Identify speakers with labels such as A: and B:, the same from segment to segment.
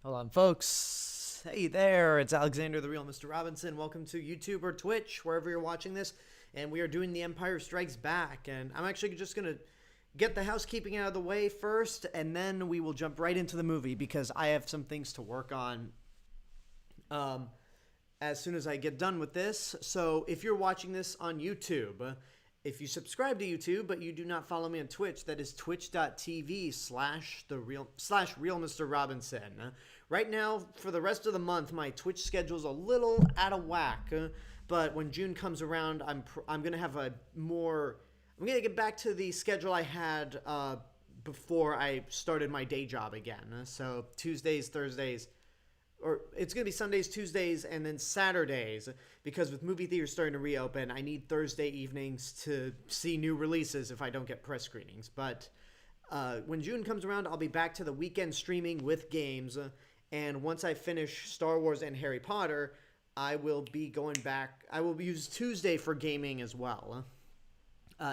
A: Hold on, folks. Hey there, it's Alexander, the real Mr. Robinson. Welcome to YouTube or Twitch, wherever you're watching this. And we are doing The Empire Strikes Back. And I'm actually just going to get the housekeeping out of the way first, and then we will jump right into the movie because I have some things to work on as soon as I get done with this. So if you're watching this on YouTube, if you subscribe to YouTube but you do not follow me on Twitch, that is twitch.tv/real Mr. Robinson. Right now, for the rest of the month, my Twitch schedule's a little out of whack. But when June comes around, I'm gonna have I'm gonna get back to the schedule I had before I started my day job again. So Tuesdays, Thursdays, or it's going to be Sundays, Tuesdays, and then Saturdays, because with movie theaters starting to reopen, I need Thursday evenings to see new releases if I don't get press screenings. But when June comes around, I'll be back to the weekend streaming with games, and once I finish Star Wars and Harry Potter, I will be going back. I will use Tuesday for gaming as well.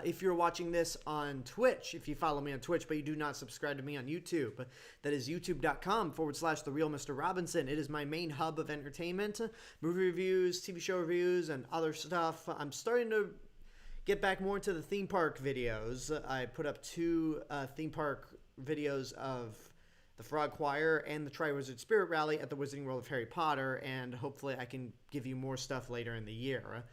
A: If you're watching this on Twitch, if you follow me on Twitch, but you do not subscribe to me on YouTube, that is youtube.com/The Real Mr. Robinson. It is my main hub of entertainment, movie reviews, TV show reviews, and other stuff. I'm starting to get back more into the theme park videos. I put up 2 theme park videos of the Frog Choir and the Triwizard Spirit Rally at the Wizarding World of Harry Potter, and hopefully I can give you more stuff later in the year.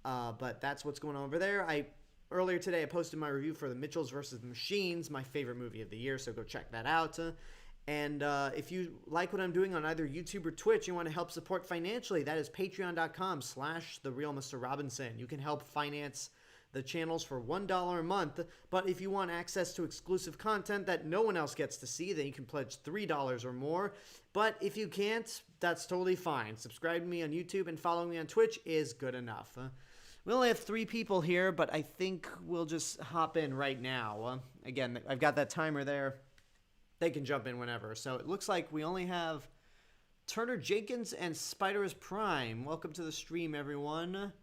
A: But that's what's going on over there. Earlier today, I posted my review for The Mitchells vs. the Machines, my favorite movie of the year, so go check that out. And if you like what I'm doing on either YouTube or Twitch, you want to help support financially, that is patreon.com/The Real Mr. Robinson. You can help finance the channels for $1 a month, but if you want access to exclusive content that no one else gets to see, then you can pledge $3 or more. But if you can't, that's totally fine. Subscribe to me on YouTube and following me on Twitch is good enough. We only have 3 people here, but I think we'll just hop in right now. Again, I've got that timer there. They can jump in whenever. So it looks like we only have Turner Jenkins and Spider's Prime. Welcome to the stream, everyone.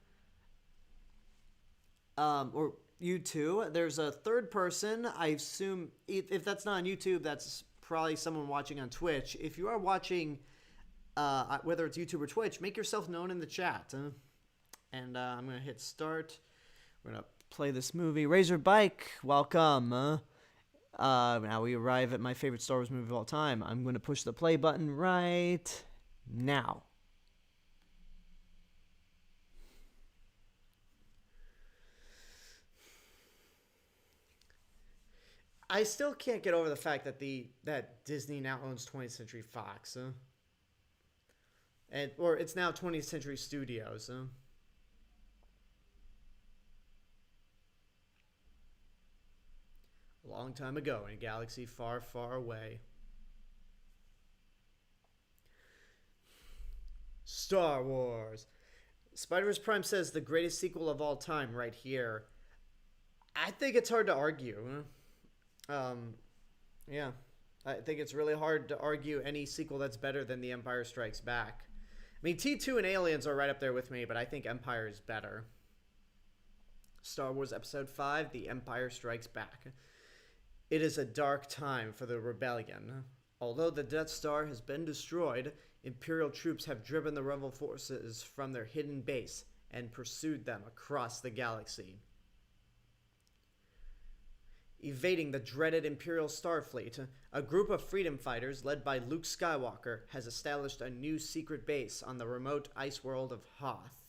A: Or you two. There's a third person. I assume if that's not on YouTube, that's probably someone watching on Twitch. If you are watching, whether it's YouTube or Twitch, make yourself known in the chat. And I'm going to hit start. We're going to play this movie. Razor Bike, welcome. Now we arrive at my favorite Star Wars movie of all time. I'm going to push the play button right now. I still can't get over the fact that that Disney now owns 20th Century Fox. Or it's now 20th Century Studios. A long time ago in a galaxy far, far away. Star Wars. Spider's Prime says the greatest sequel of all time right here. I think it's hard to argue. Yeah. I think it's really hard to argue any sequel that's better than The Empire Strikes Back. I mean, T2 and Aliens are right up there with me, but I think Empire is better. Star Wars Episode 5, The Empire Strikes Back. It is a dark time for the rebellion. Although the Death Star has been destroyed, Imperial troops have driven the rebel forces from their hidden base and pursued them across the galaxy. Evading the dreaded Imperial Starfleet, a group of freedom fighters led by Luke Skywalker has established a new secret base on the remote ice world of Hoth.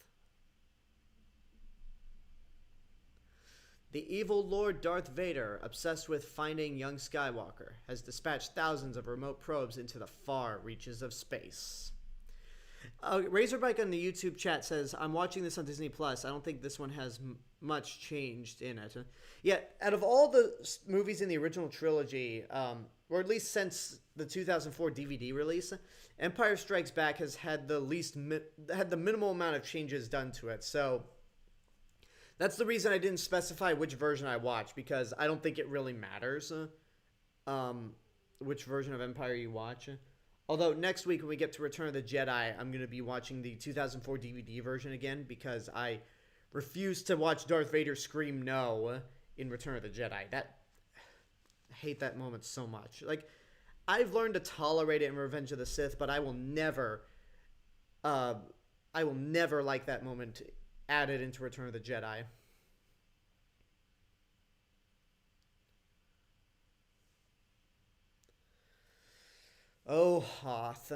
A: The evil Lord Darth Vader, obsessed with finding young Skywalker, has dispatched thousands of remote probes into the far reaches of space. Razorbike on the YouTube chat says, I'm watching this on Disney Plus. I don't think this one has much changed in it. Yeah, out of all the movies in the original trilogy, or at least since the 2004 DVD release, Empire Strikes Back has had the minimal amount of changes done to it. So that's the reason I didn't specify which version I watched, because I don't think it really matters which version of Empire you watch. Although next week when we get to Return of the Jedi, I'm going to be watching the 2004 DVD version again, because I refuse to watch Darth Vader scream no in Return of the Jedi. I hate that moment so much. Like, I've learned to tolerate it in Revenge of the Sith, but uh, I will never like that moment added into Return of the Jedi. Oh, Hoth.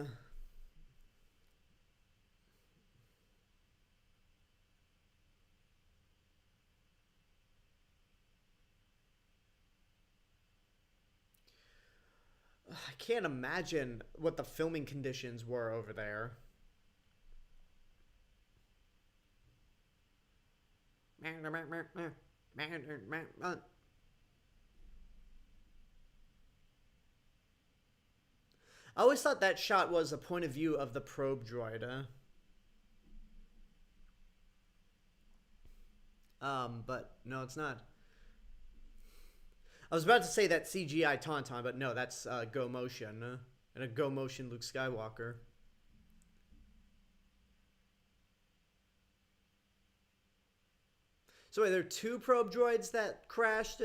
A: I can't imagine what the filming conditions were over there. I always thought that shot was a point of view of the probe droid. But no, it's not. I was about to say that CGI Tauntaun, but no, that's Go Motion. And a Go Motion Luke Skywalker. So, are there two probe droids that crashed?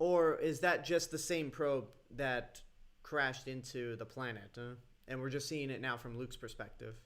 A: Or is that just the same probe that crashed into the planet? And we're just seeing it now from Luke's perspective.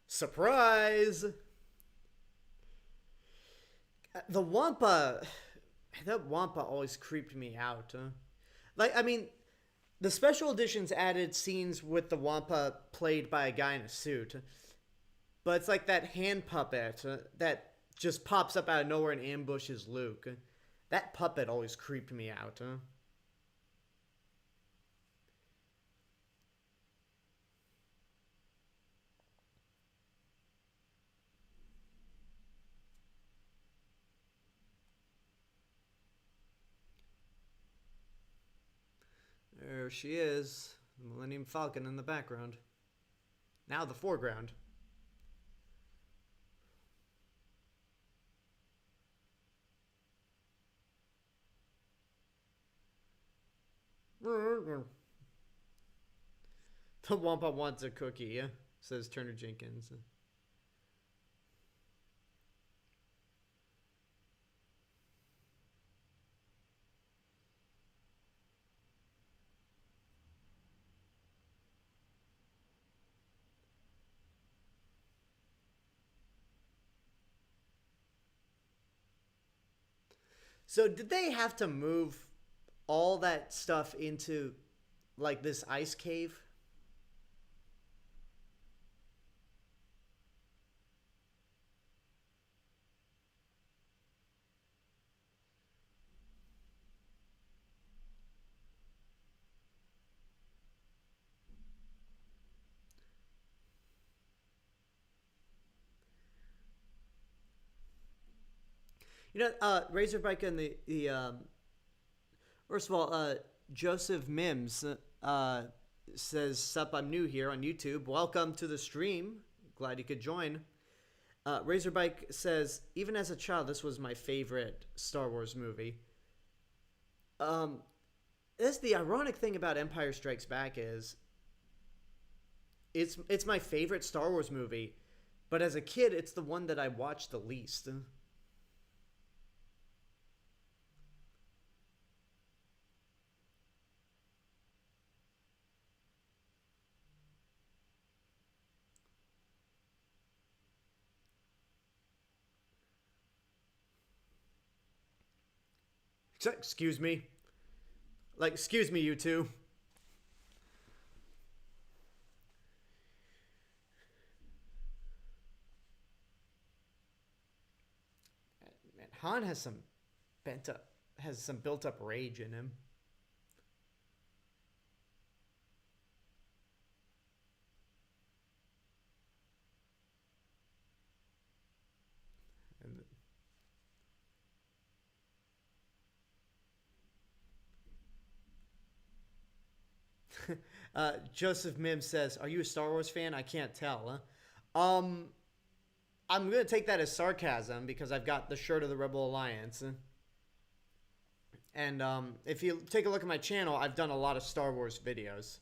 A: Surprise! The Wampa. That Wampa always creeped me out. Like, I mean, the special editions added scenes with the Wampa played by a guy in a suit. But it's like that hand puppet that just pops up out of nowhere and ambushes Luke. That puppet always creeped me out. There she is, the Millennium Falcon in the background. Now the foreground. The Wampa wants a cookie, says Turner Jenkins. So did they have to move all that stuff into like this ice cave? You know, Razorback and the first of all, Joseph Mims says, "Sup, I'm new here on YouTube. Welcome to the stream. Glad you could join." Razorback says, "Even as a child, this was my favorite Star Wars movie." Um, that's the ironic thing about Empire Strikes Back is it's my favorite Star Wars movie, but as a kid, it's the one that I watched the least. Excuse me. Like, excuse me, you two. Man, Han has some built up rage in him. And Joseph Mims says, "Are you a Star Wars fan? I can't tell." Huh? I'm gonna take that as sarcasm because I've got the shirt of the Rebel Alliance, and if you take a look at my channel, I've done a lot of Star Wars videos.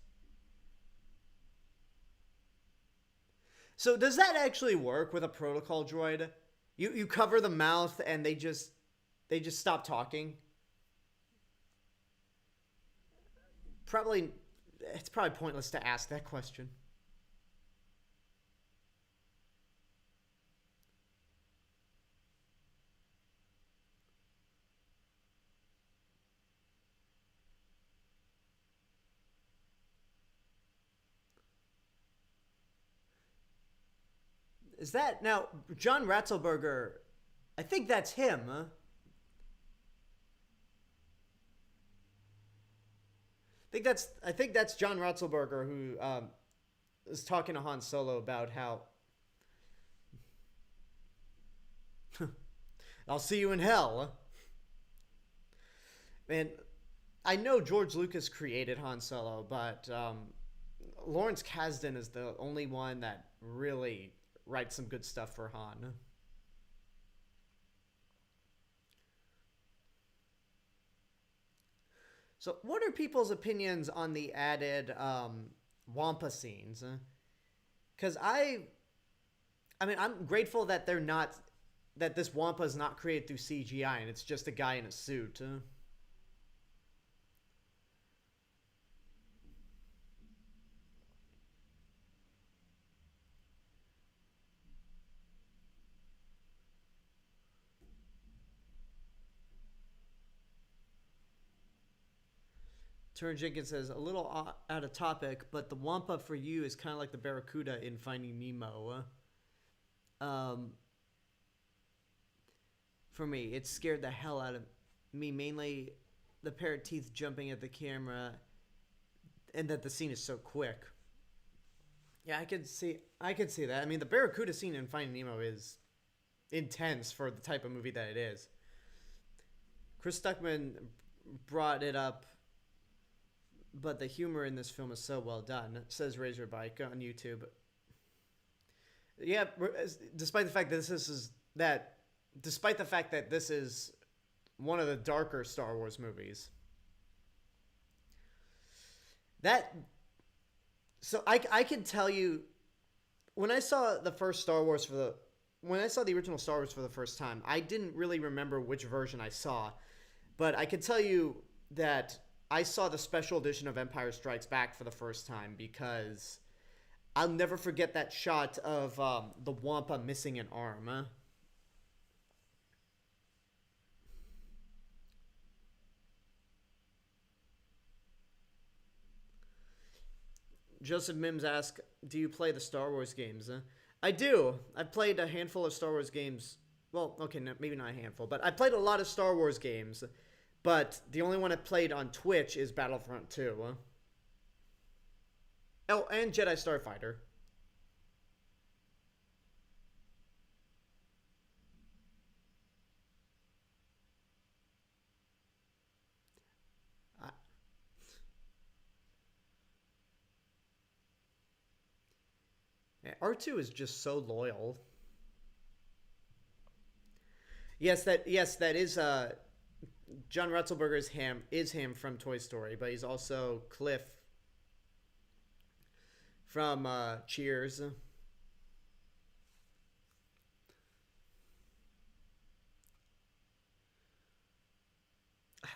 A: So does that actually work with a protocol droid? You cover the mouth and they just stop talking? Probably, it's probably pointless to ask that question. Is that now John Ratzelberger? I think that's him. Huh? I think that's John Ratzelberger who is talking to Han Solo about how I'll see you in hell. Man, I know George Lucas created Han Solo, but Lawrence Kasdan is the only one that really writes some good stuff for Han. So, what are people's opinions on the added Wampa scenes? Because I mean, I'm grateful that they're not, that this Wampa is not created through CGI and it's just a guy in a suit. Turn Jenkins says, a little out of topic, but the Wampa for you is kind of like the Barracuda in Finding Nemo. For me, it scared the hell out of me, mainly the pair of teeth jumping at the camera and that the scene is so quick. Yeah, I could see that. I mean, the Barracuda scene in Finding Nemo is intense for the type of movie that it is. Chris Stuckman brought it up, but the humor in this film is so well done, says Razorbike on YouTube. Yeah, despite the fact that this is one of the darker Star Wars movies. So I can tell you, when I saw the original Star Wars for the first time, I didn't really remember which version I saw, but I can tell you that I saw the special edition of Empire Strikes Back for the first time because I'll never forget that shot of the Wampa missing an arm. Joseph Mims asks, do you play the Star Wars games? I do. I've played a handful of Star Wars games. Well, okay, no, maybe not a handful, but I played a lot of Star Wars games. But the only one I played on Twitch is Battlefront 2. Oh, and Jedi Starfighter. R2 is just so loyal. Yes, that is John Ratzelberger is him from Toy Story, but he's also Cliff from Cheers.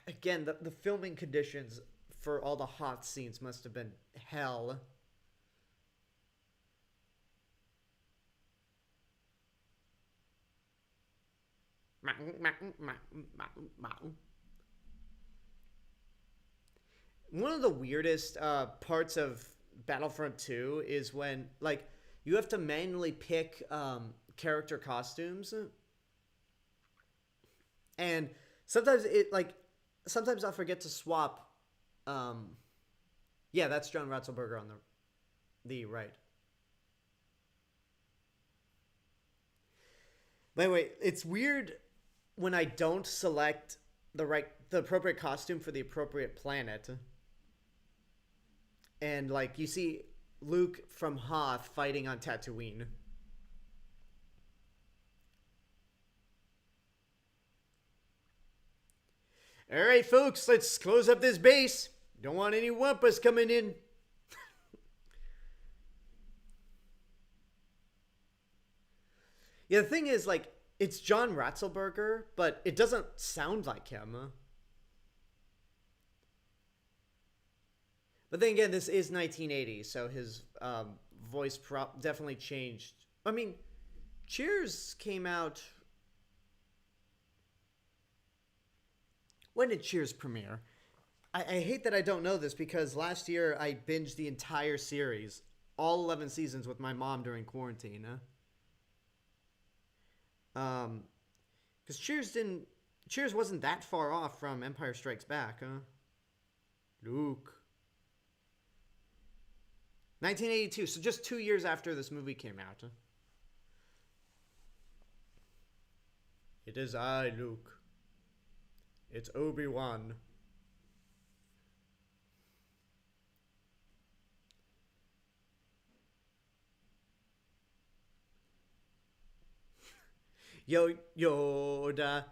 A: Again, the filming conditions for all the hot scenes must have been hell. One of the weirdest parts of Battlefront 2 is when, like, you have to manually pick character costumes, and sometimes I'll forget to swap. Yeah, that's John Ratzelberger on the right. By the way, it's weird when I don't select the appropriate costume for the appropriate planet. And like you see Luke from Hoth fighting on Tatooine. All right, folks, let's close up this base. Don't want any wampus coming in. Yeah, the thing is, like, it's John Ratzenberger, but it doesn't sound like him. But then again, this is 1980, so his voice definitely changed. I mean, Cheers came out. When did Cheers premiere? I hate that I don't know this because last year I binged the entire series, all 11 seasons, with my mom during quarantine. Because Cheers wasn't that far off from Empire Strikes Back, huh? Luke. 1982, so just 2 years after this movie came out. Huh? It is I, Luke. It's Obi-Wan. Yo, Yoda.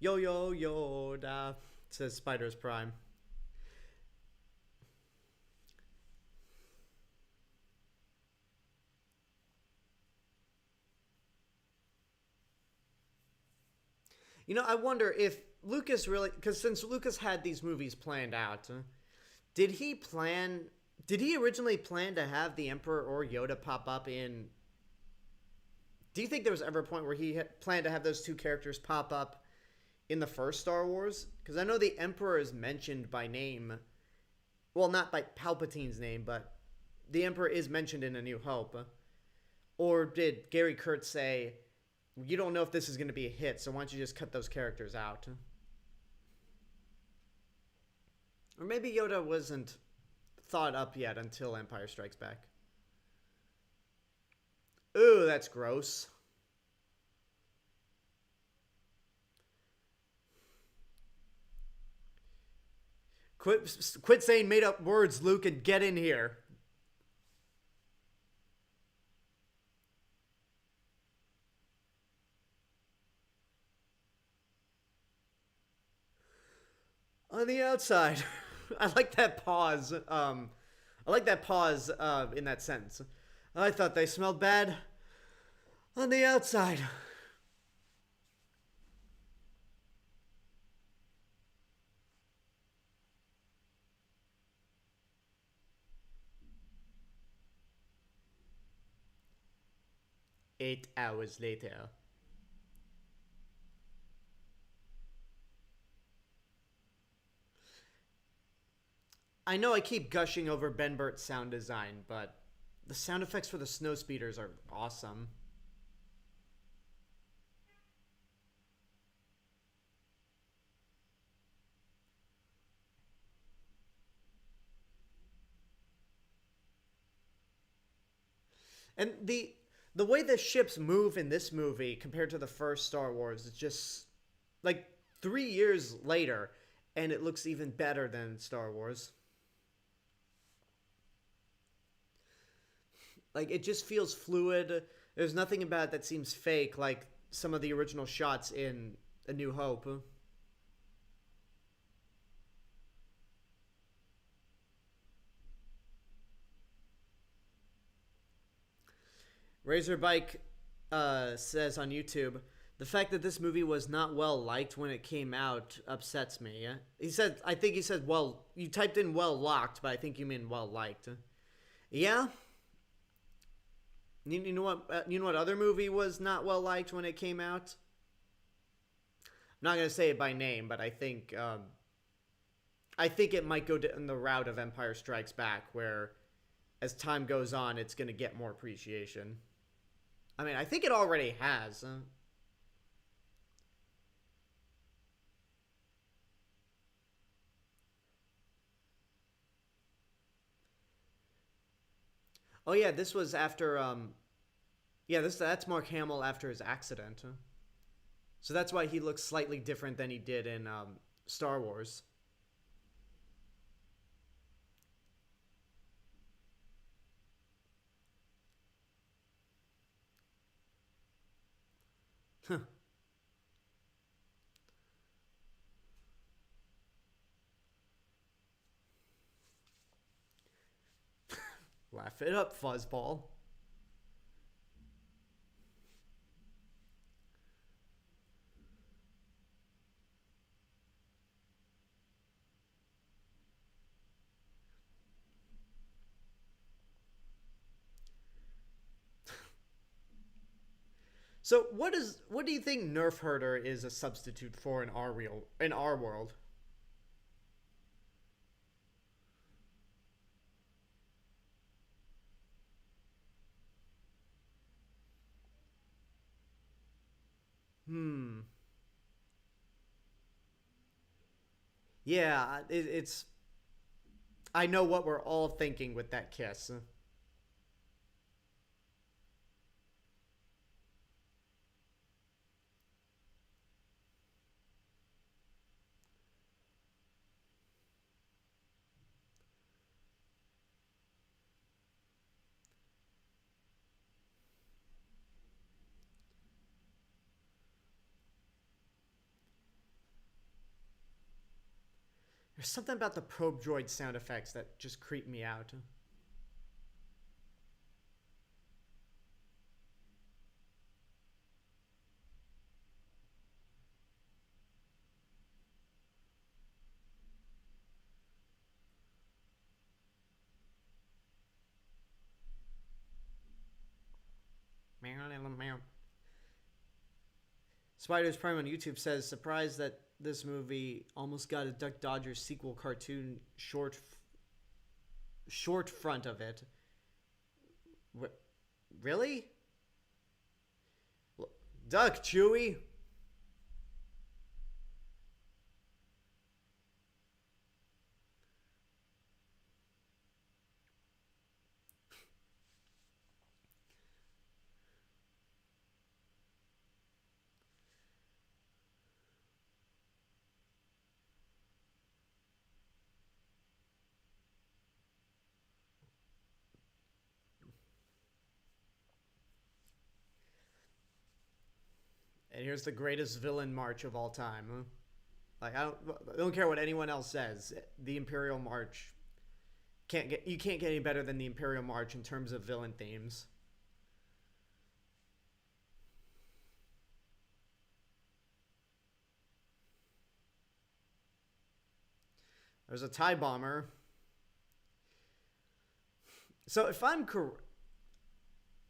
A: Yo, Yoda. Says Spider's Prime. You know, I wonder if Lucas really, because since Lucas had these movies planned out, did he originally plan to have the Emperor or Yoda pop up in? Do you think there was ever a point where he had planned to have those two characters pop up in the first Star Wars? Because I know the Emperor is mentioned by name. Well, not by Palpatine's name, but the Emperor is mentioned in A New Hope. Or did Gary Kurtz say, you don't know if this is going to be a hit, so why don't you just cut those characters out? Or maybe Yoda wasn't thought up yet until Empire Strikes Back. Ooh, that's gross. Quit saying made up words, Luke, and get in here. On the outside. I like that pause. I like that pause in that sentence. I thought they smelled bad on the outside. Eight hours later. I know I keep gushing over Ben Burtt's sound design, but the sound effects for the snow speeders are awesome. And the way the ships move in this movie compared to the first Star Wars is just like 3 years later, and it looks even better than Star Wars. Like, it just feels fluid. There's nothing about it that seems fake, like some of the original shots in A New Hope. Razorbike says on YouTube, the fact that this movie was not well liked when it came out upsets me. Yeah? I think he said, well, you typed in well locked, but I think you mean well liked. Yeah? You know what? You know what other movie was not well liked when it came out? I'm not gonna say it by name, but I think it might go in the route of Empire Strikes Back, where as time goes on, it's gonna get more appreciation. I mean, I think it already has. Oh yeah, this was after yeah, that's Mark Hamill after his accident. So that's why he looks slightly different than he did in Star Wars. Laugh it up, fuzzball. So what do you think Nerf Herder is a substitute for in our world? Hmm. Yeah, it's. I know what we're all thinking with that kiss. There's something about the probe droid sound effects that just creep me out. Spiders Prime on YouTube says, surprised that this movie almost got a Duck Dodgers sequel cartoon short front of it. Really? Duck, Chewy. And here's the greatest villain march of all time. Huh? Like I don't care what anyone else says. The Imperial March you can't get any better than the Imperial March in terms of villain themes. There's a TIE bomber. So if I'm correct,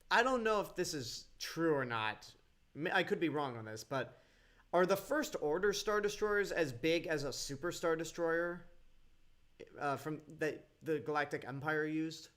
A: I don't know if this is true or not. I could be wrong on this, but are the First Order Star Destroyers as big as a Super Star Destroyer from that the Galactic Empire used?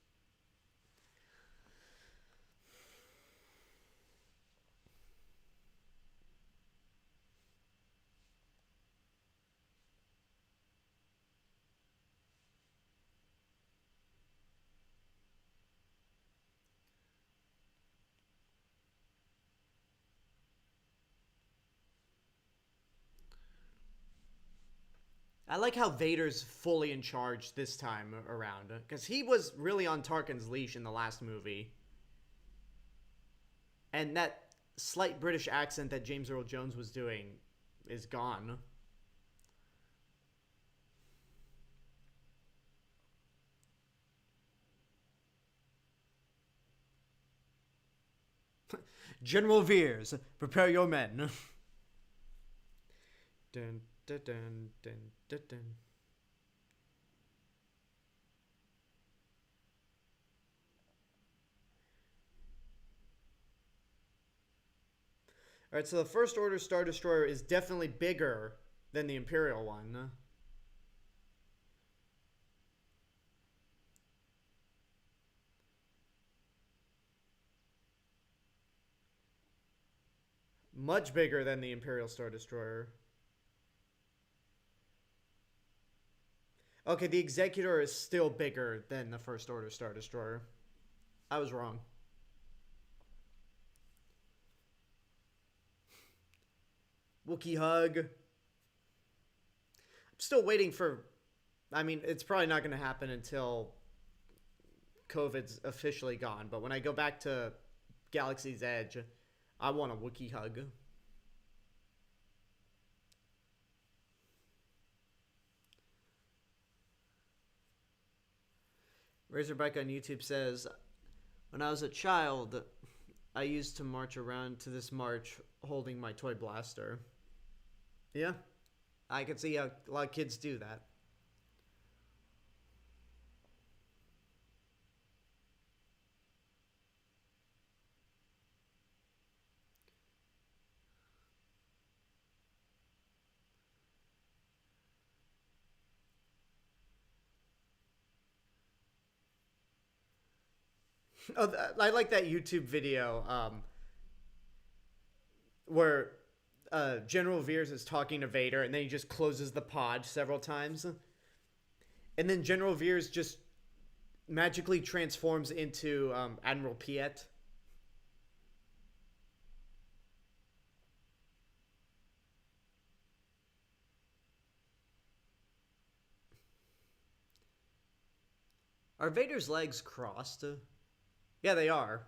A: I like how Vader's fully in charge this time around, because he was really on Tarkin's leash in the last movie. And that slight British accent that James Earl Jones was doing is gone. General Veers, prepare your men. Dun, dun, dun, dun, dun, dun. All right, so the First Order Star Destroyer is definitely bigger than the Imperial one. Much bigger than the Imperial Star Destroyer. Okay, the Executor is still bigger than the First Order Star Destroyer. I was wrong. Wookiee hug. I'm still waiting for. I mean, it's probably not going to happen until COVID's officially gone. But when I go back to Galaxy's Edge, I want a Wookiee hug. Razorback on YouTube says, when I was a child, I used to march around to this march holding my toy blaster. Yeah, I can see how a lot of kids do that. Oh, I like that YouTube video where General Veers is talking to Vader, and then he just closes the pod several times, and then General Veers just magically transforms into Admiral Piet. Are Vader's legs crossed? Yeah, they are.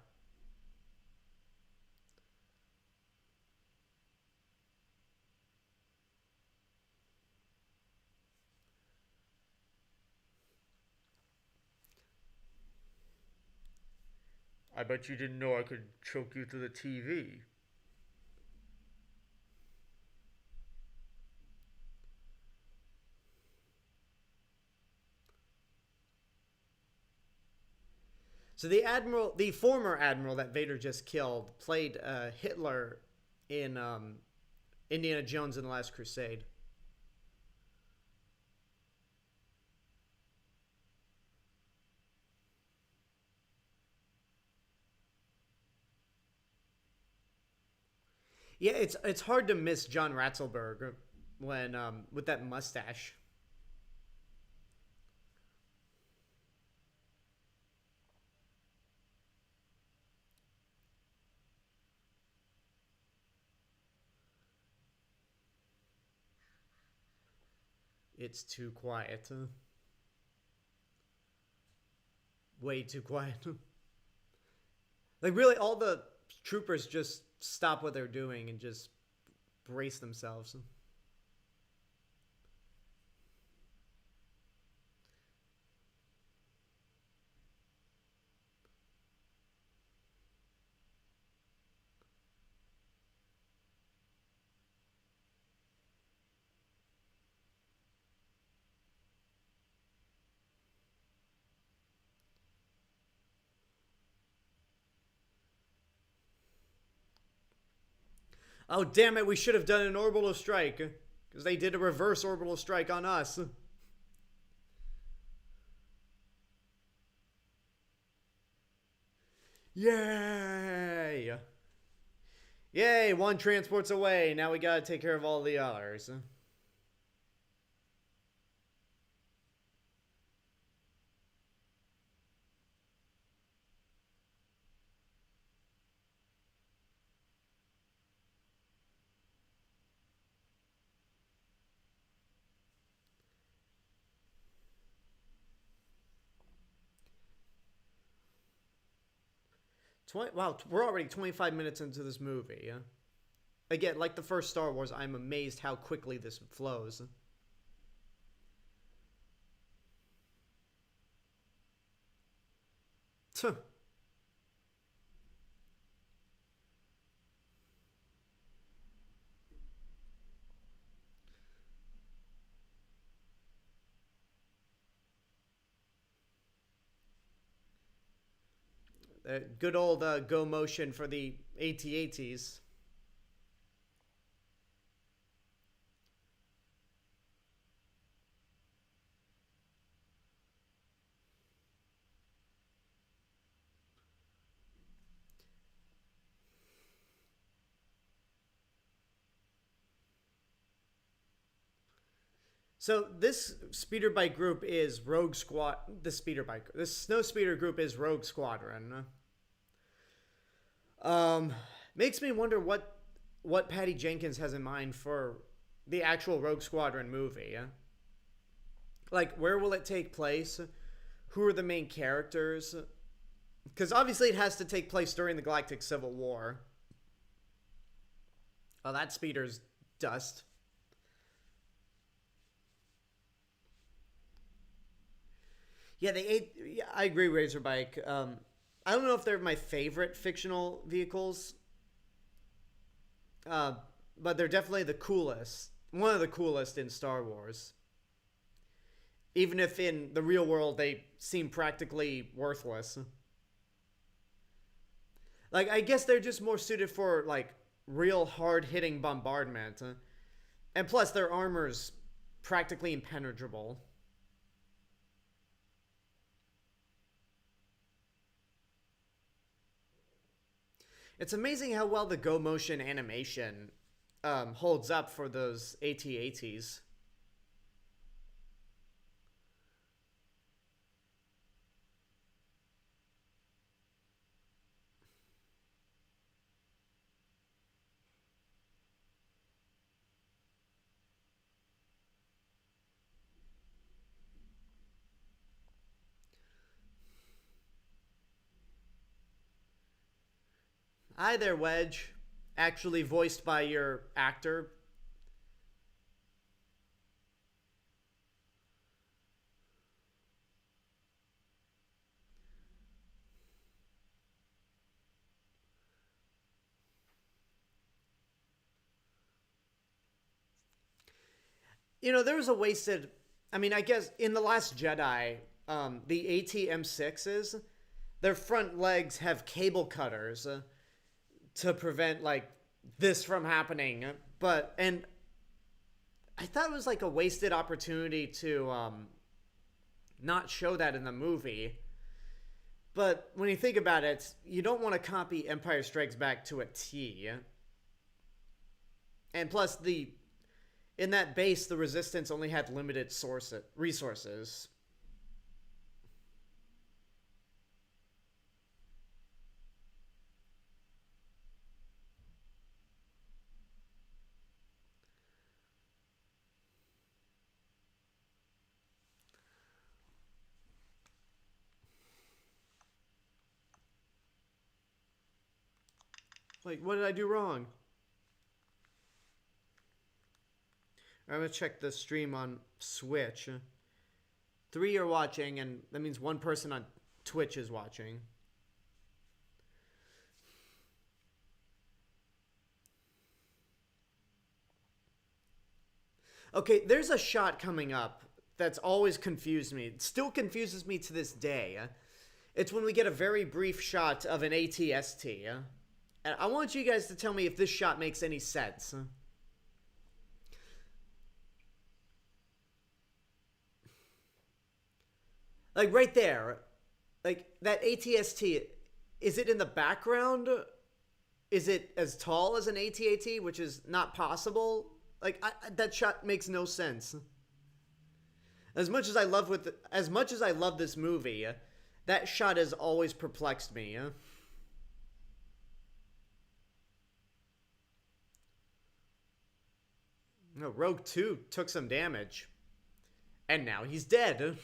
A: I bet you didn't know I could choke you through the TV. So the former admiral that Vader just killed, played Hitler in Indiana Jones and the Last Crusade. Yeah, it's hard to miss John Ratzelberg when with that mustache. It's too quiet. Way too quiet. Like, really, all the troopers just stop what they're doing and just brace themselves. Oh, damn it, we should have done an orbital strike. Because they did a reverse orbital strike on us. Yay! Yay, one transport's away. Now we gotta take care of all the others. Wow, we're already 25 minutes into this movie. Yeah? Again, like the first Star Wars, I'm amazed how quickly this flows. Good old go motion for the AT-ATs. So this speeder bike group is Rogue Squad. This snow speeder group is Rogue Squadron. Makes me wonder what Patty Jenkins has in mind for the actual Rogue Squadron movie. Like, where will it take place? Who are the main characters? Because obviously it has to take place during the Galactic Civil War. Oh, that speeder's dust. Yeah, yeah, I agree, Razorback. I don't know if they're my favorite fictional vehicles, uh, but they're definitely the coolest. One of the coolest in Star Wars. Even if in the real world they seem practically worthless. Like, I guess they're just more suited for, like, real hard hitting bombardment. And plus, their armor's practically impenetrable. It's amazing how well the Go Motion animation holds up for those AT-ATs. Hi there, Wedge. Actually voiced by your actor. You know, there was a wasted. I mean, I guess in The Last Jedi, the AT-M6s, their front legs have cable cutters to prevent, like, this from happening. And I thought it was like a wasted opportunity to not show that in the movie. But when you think about it, you don't want to copy Empire Strikes Back to a T. And plus, the in that base, the Resistance only had limited resources. Like, what did I do wrong? I'm gonna check the stream on Switch. 3 are watching, and that means one person on Twitch is watching. Okay, there's a shot coming up that's always confused me. It still confuses me to this day. It's when we get a very brief shot of an ATST. And I want you guys to tell me if this shot makes any sense. Like, right there. Like, that ATST, is it in the background? Is it as tall as an AT-AT, which is not possible? Like, that shot makes no sense. As much as I love this movie, that shot has always perplexed me. No, Rogue 2 took some damage. And now he's dead.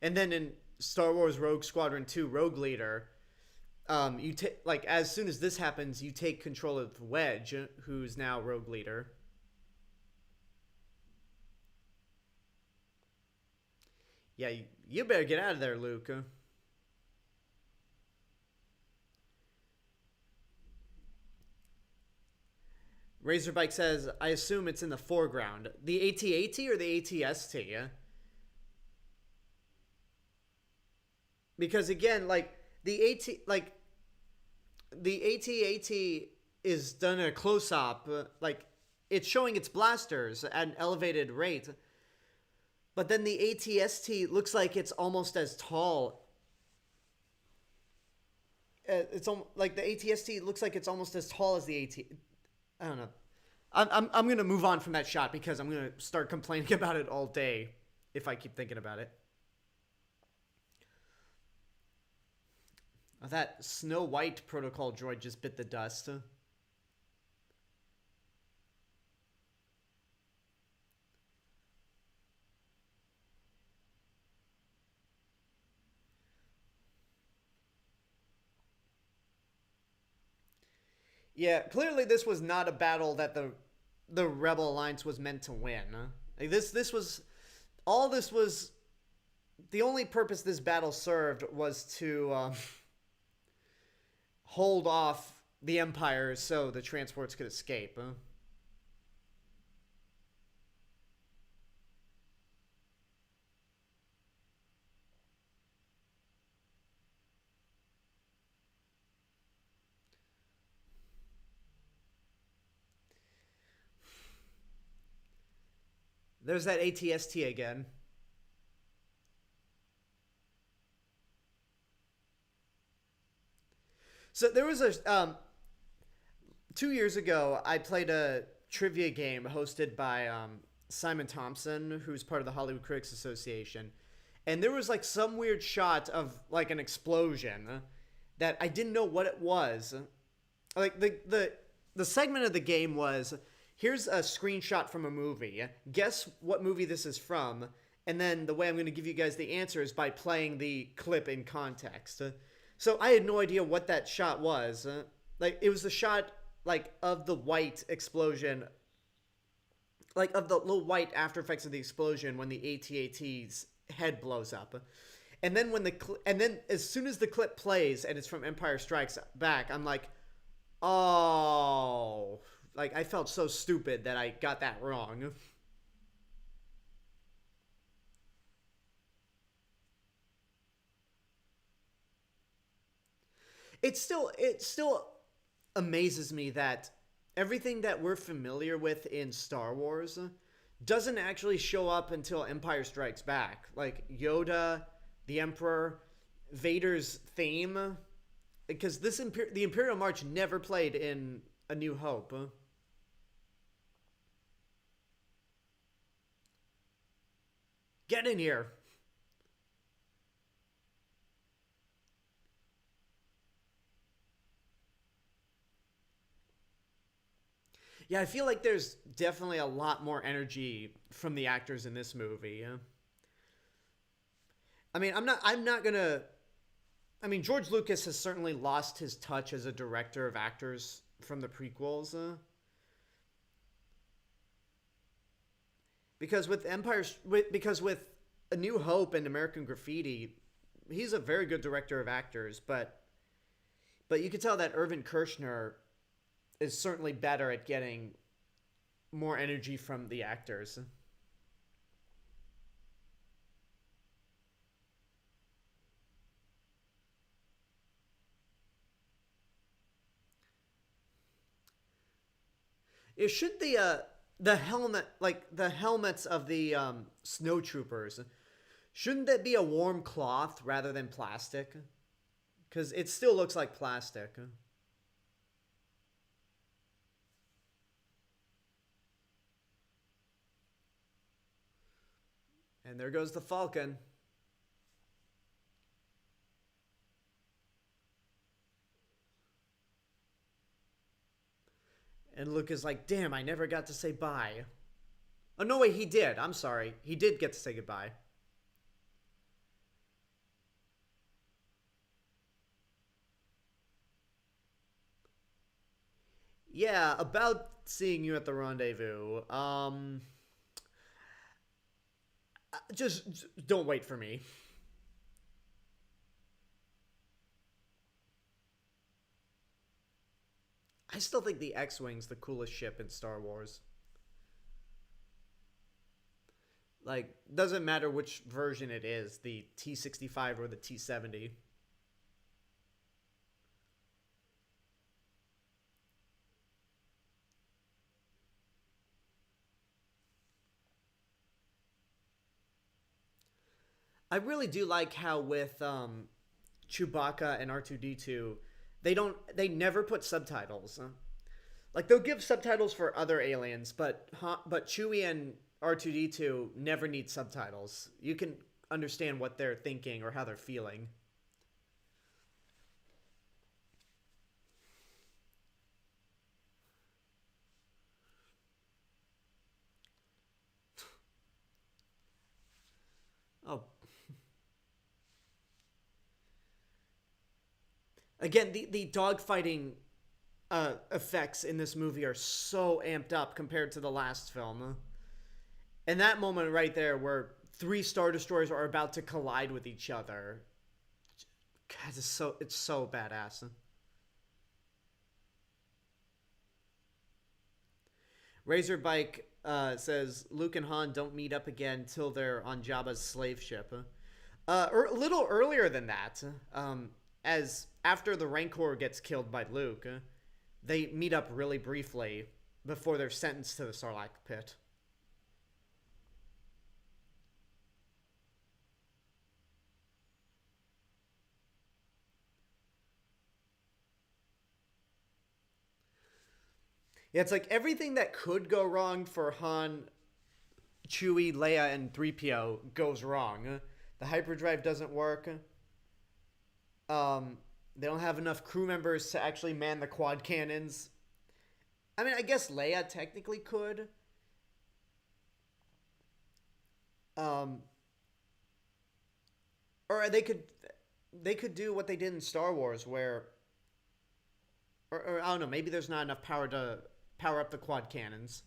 A: And then in Star Wars Rogue Squadron 2 Rogue Leader, you take, like, as soon as this happens, you take control of Wedge, who's now Rogue Leader. Yeah, you better get out of there, Luke. Razorbike says, I assume it's in the foreground. The AT-AT or the ATST? Because again, like, the AT-AT is done at a close-up, like, it's showing its blasters at an elevated rate, but then the ATST looks like it's almost as tall. It's like the ATST looks like it's almost as tall as the AT. I don't know. I'm gonna move on from that shot because I'm gonna start complaining about it all day if I keep thinking about it. Oh, that Snow White protocol droid just bit the dust. Yeah, clearly this was not a battle that the Rebel Alliance was meant to win. Like this was all this was the only purpose this battle served was to hold off the Empire so the transports could escape. There's that ATST again. So there was a 2 years ago, I played a trivia game hosted by Simon Thompson, who's part of the Hollywood Critics Association, and there was like some weird shot of like an explosion that I didn't know what it was. Like the segment of the game was, here's a screenshot from a movie. Guess what movie this is from, and then the way I'm going to give you guys the answer is by playing the clip in context. So I had no idea what that shot was. Like it was the shot like of the white explosion, like of the little white after effects of the explosion when the AT-AT's head blows up. And then and then as soon as the clip plays and it's from Empire Strikes Back, I'm like, oh, like I felt so stupid that I got that wrong. It still amazes me that everything that we're familiar with in Star Wars doesn't actually show up until Empire Strikes Back. Like Yoda, the Emperor, Vader's theme, because the Imperial March never played in A New Hope. Get in here. Yeah, I feel like there's definitely a lot more energy from the actors in this movie. I mean, I'm not gonna. I mean, George Lucas has certainly lost his touch as a director of actors from the prequels, because because with A New Hope and American Graffiti, he's a very good director of actors, but you can tell that Irvin Kershner is certainly better at getting more energy from the actors. It should the helmet, like the helmets of the snow troopers, shouldn't that be a warm cloth rather than plastic? Because it still looks like plastic. And there goes the Falcon. And Luke is like, damn, I never got to say bye. Oh, no, wait, he did. I'm sorry. He did get to say goodbye. Yeah, about seeing you at the rendezvous. Just don't wait for me. I still think the X-Wing's the coolest ship in Star Wars. Like, doesn't matter which version it is, the T-65 or the T-70. I really do like how with Chewbacca and R2D2, they never put subtitles. Like they'll give subtitles for other aliens, but Chewie and R2D2 never need subtitles. You can understand what they're thinking or how they're feeling. Oh, again, the dogfighting effects in this movie are so amped up compared to the last film. And that moment right there where three Star Destroyers are about to collide with each other. God, it's so badass. Razorbike says Luke and Han don't meet up again till they're on Jabba's slave ship. A little earlier than that, as after the Rancor gets killed by Luke, they meet up really briefly before they're sentenced to the Sarlacc pit. Yeah, it's like everything that could go wrong for Han, Chewie, Leia, and 3PO goes wrong. The hyperdrive doesn't work. They don't have enough crew members to actually man the quad cannons. I mean, I guess Leia technically could. Um, or they could do what they did in Star Wars, where, or I don't know, maybe there's not enough power to power up the quad cannons.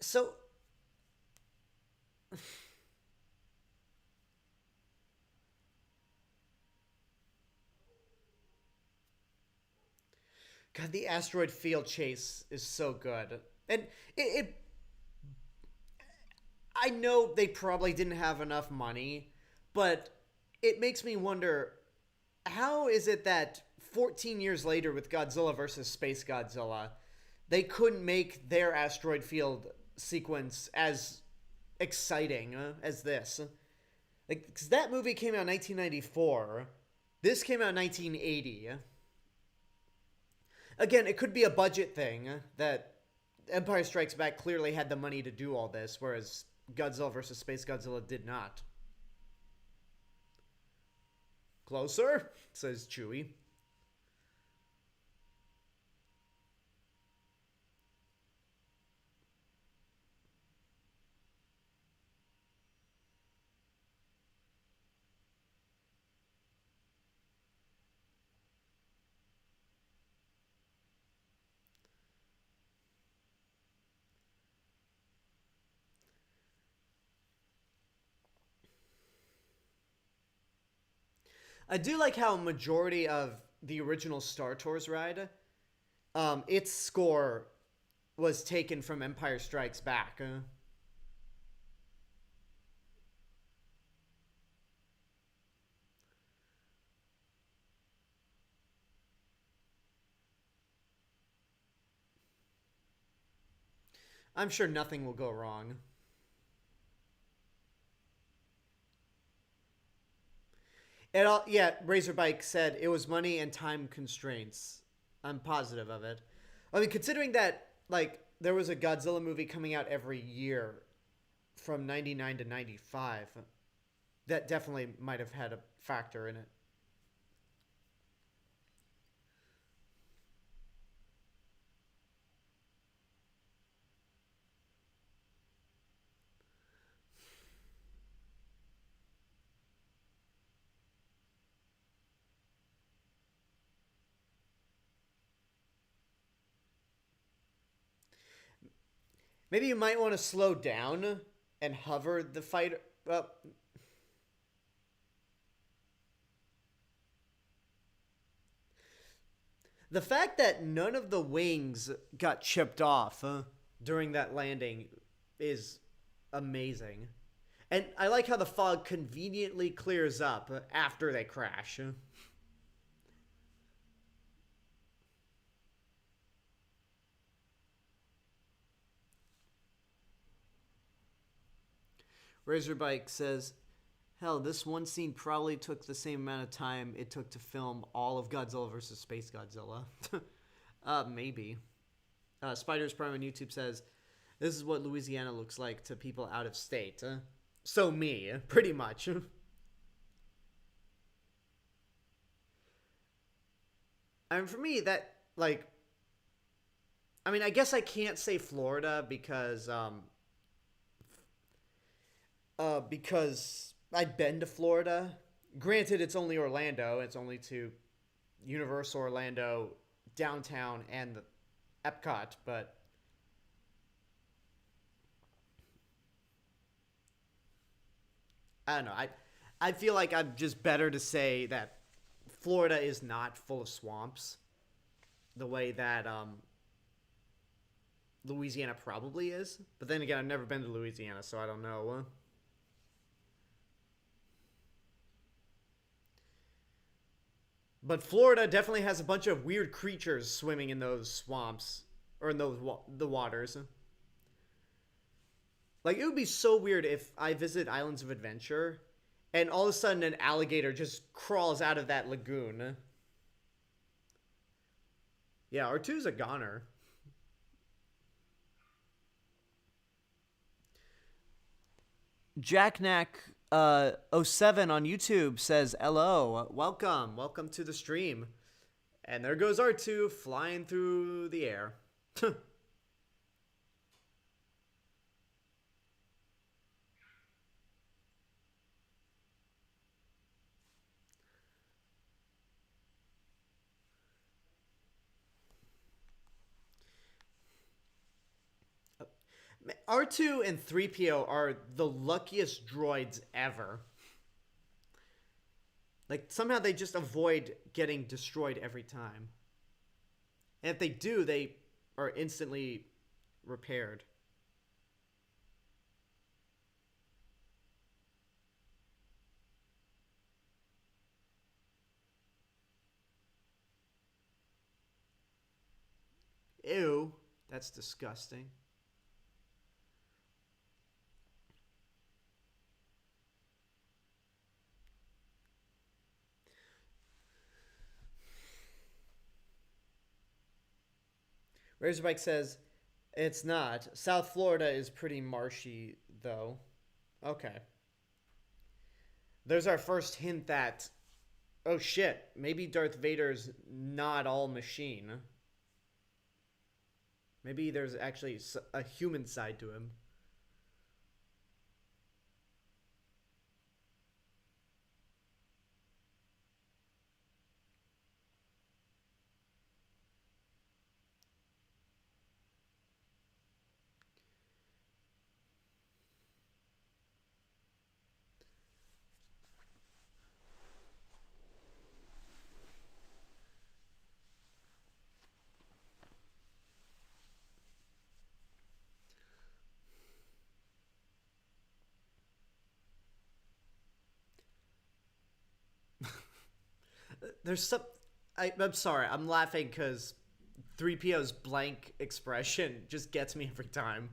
A: So, God, the asteroid field chase is so good, and it I know they probably didn't have enough money, but it makes me wonder, how is it that 14 years later with Godzilla versus Space Godzilla, they couldn't make their asteroid field sequence as exciting as this? Like, 'cause that movie came out in 1994. This came out in 1980. Again, it could be a budget thing that Empire Strikes Back clearly had the money to do all this, whereas Godzilla vs. Space Godzilla did not. Closer, says Chewie. I do like how majority of the original Star Tours ride, its score was taken from Empire Strikes Back. I'm sure nothing will go wrong. It all, yeah, Razorbike said it was money and time constraints. I'm positive of it. I mean, considering that, like, there was a Godzilla movie coming out every year from 99 to 95, that definitely might have had a factor in it. Maybe you might want to slow down and hover the fighter. Well, the fact that none of the wings got chipped off during that landing is amazing. And I like how the fog conveniently clears up after they crash. Razorbike says, hell, this one scene probably took the same amount of time it took to film all of Godzilla vs. Space Godzilla. Maybe. Spiders Prime on YouTube says, this is what Louisiana looks like to people out of state. So me, pretty much. I mean, for me, that, like, I mean, I guess I can't say Florida because Because I've been to Florida. Granted, it's only Orlando. It's only to Universal Orlando, downtown, and the Epcot. But I don't know. I feel like I'm just better to say that Florida is not full of swamps the way that Louisiana probably is. But then again, I've never been to Louisiana, so I don't know. But Florida definitely has a bunch of weird creatures swimming in those swamps or in the waters. Like it would be so weird if I visit Islands of Adventure and all of a sudden an alligator just crawls out of that lagoon. Yeah, R2's a goner. Jacknack '07 on YouTube says hello, welcome to the stream. And there goes R2 flying through the air. R2 and 3PO are the luckiest droids ever. Like, somehow they just avoid getting destroyed every time. And if they do, they are instantly repaired. Ew, that's disgusting. Razorback says, it's not. South Florida is pretty marshy, though. Okay. There's our first hint that, oh shit, maybe Darth Vader's not all machine. Maybe there's actually a human side to him. There's some. I'm sorry. I'm laughing because 3PO's blank expression just gets me every time.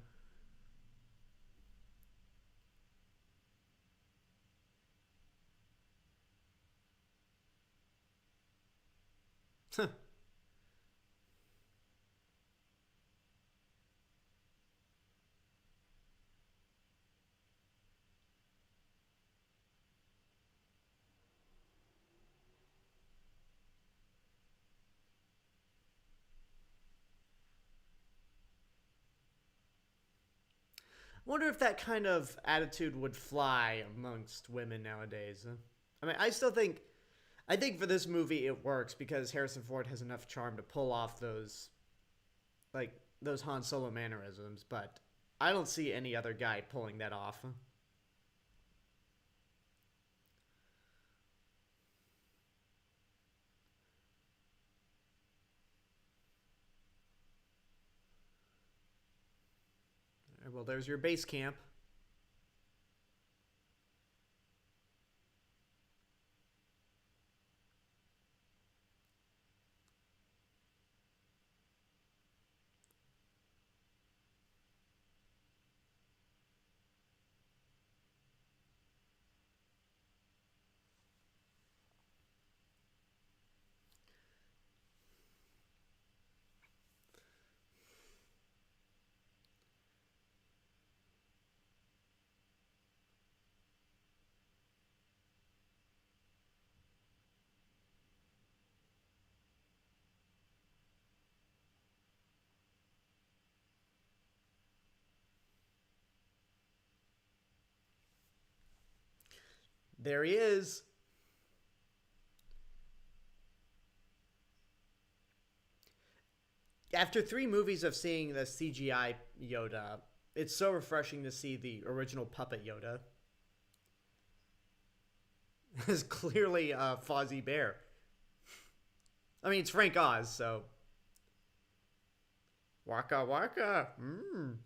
A: Wonder if that kind of attitude would fly amongst women nowadays. I mean, I think for this movie it works because Harrison Ford has enough charm to pull off like, those Han Solo mannerisms, but I don't see any other guy pulling that off. Well, there's your base camp. There he is. After 3 movies of seeing the CGI Yoda, it's so refreshing to see the original puppet Yoda. It's clearly a Fozzie Bear. I mean, it's Frank Oz, so. Waka waka. Mmm.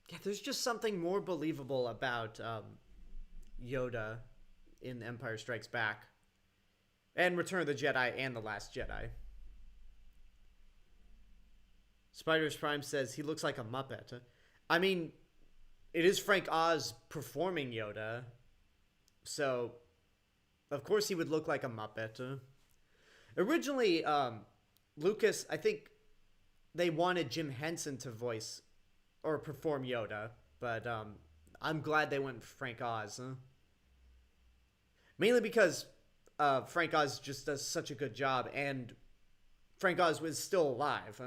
A: Yeah, there's just something more believable about Yoda in Empire Strikes Back and Return of the Jedi and The Last Jedi. Spiders Prime says he looks like a Muppet. I mean, it is Frank Oz performing Yoda, so of course he would look like a Muppet. Originally, Lucas, I think they wanted Jim Henson to voice or perform Yoda, but I'm glad they went with Frank Oz. Mainly because Frank Oz just does such a good job, and Frank Oz was still alive.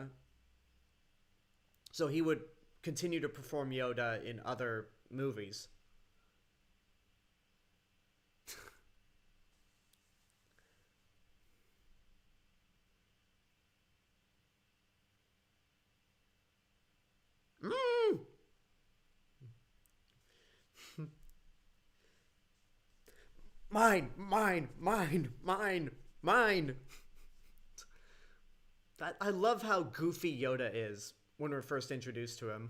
A: So he would continue to perform Yoda in other movies. Mm. Mine, mine, mine, mine, mine. I love how goofy Yoda is when we're first introduced to him.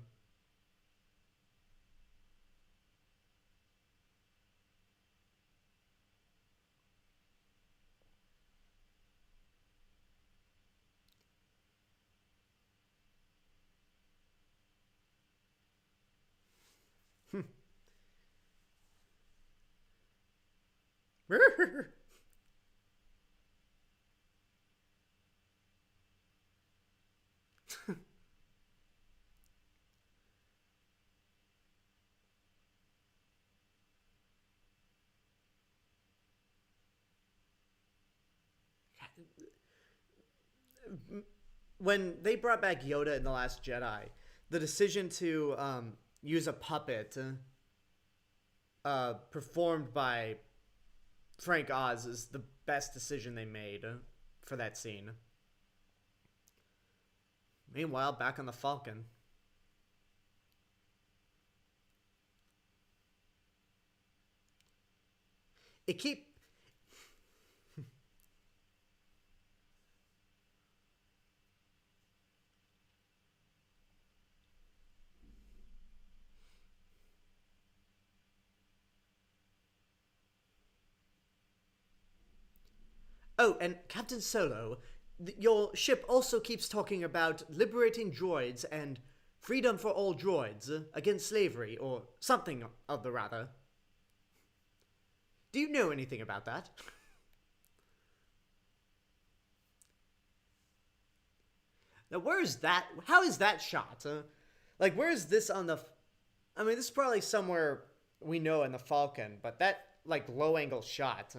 A: When they brought back Yoda in The Last Jedi, the decision to use a puppet performed by Frank Oz is the best decision they made for that scene. Meanwhile, back on the Falcon. It keep Oh, and Captain Solo, your ship also keeps talking about liberating droids and freedom for all droids against slavery, or something of the rather. Do you know anything about that? Now, where is that? How is that shot? Like, where is this on the? I mean, this is probably somewhere we know in the Falcon, but that like low angle shot.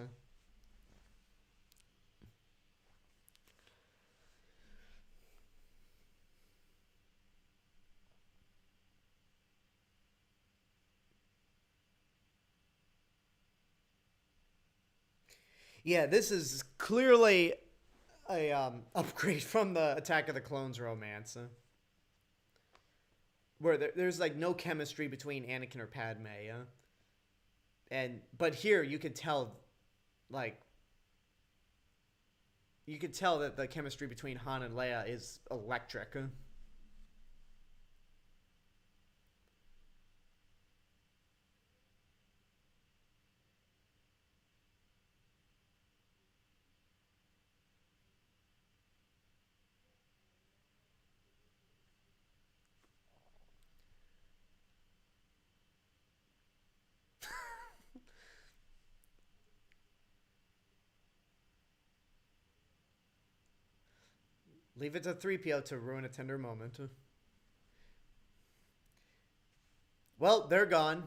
A: Yeah, this is clearly a upgrade from the Attack of the Clones romance, where there's like no chemistry between Anakin or Padme, and but here you could tell, like, you could tell that the chemistry between Han and Leia is electric. Leave it to 3PO to ruin a tender moment. Well, they're gone.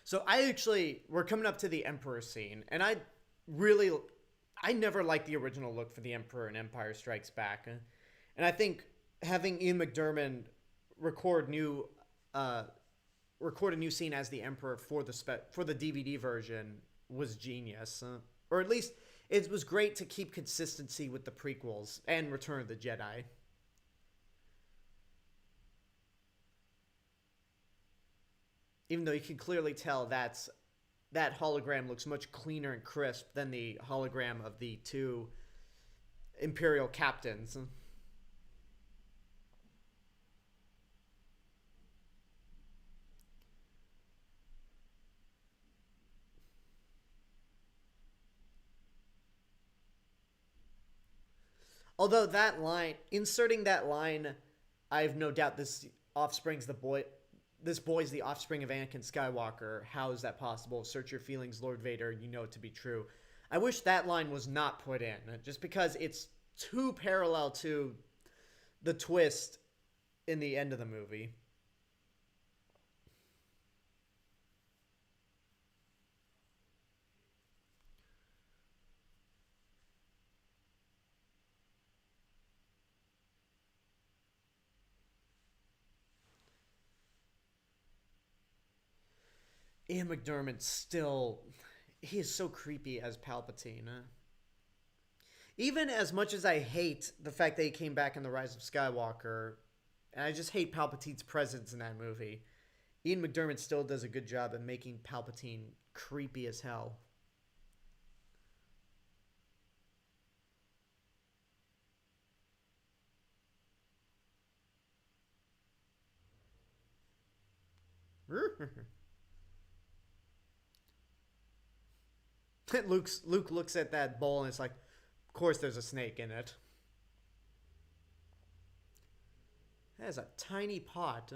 A: So we're coming up to the Emperor scene, and I never liked the original look for the Emperor in Empire Strikes Back, and I think having Ian McDiarmid record new, uh, record a new scene as the Emperor for the DVD version was genius, or at least it was great to keep consistency with the prequels and Return of the Jedi. Even though you can clearly tell that hologram looks much cleaner and crisp than the hologram of the two Imperial captains. Although inserting that line, I have no doubt this boy's the offspring of Anakin Skywalker. How is that possible? Search your feelings, Lord Vader. You know it to be true. I wish that line was not put in, just because it's too parallel to the twist in the end of the movie. Ian McDiarmid he is so creepy as Palpatine. Even as much as I hate the fact that he came back in The Rise of Skywalker, and I just hate Palpatine's presence in that movie, Ian McDiarmid still does a good job at making Palpatine creepy as hell. Luke looks at that bowl and it's like, of course there's a snake in it. That is a tiny pot.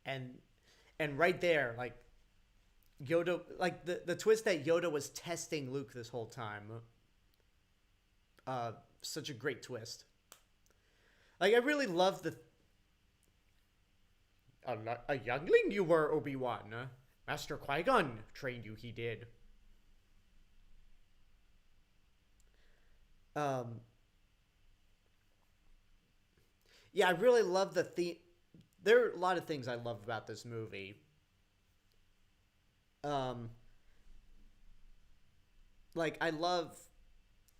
A: and and right there, like Yoda, like the twist that Yoda was testing Luke this whole time. Such a great twist. Like I really love a youngling you were, Obi-Wan. Master Qui-Gon trained you. He did. Um, yeah, I really love the theme. There are a lot of things I love about this movie. Um, like I love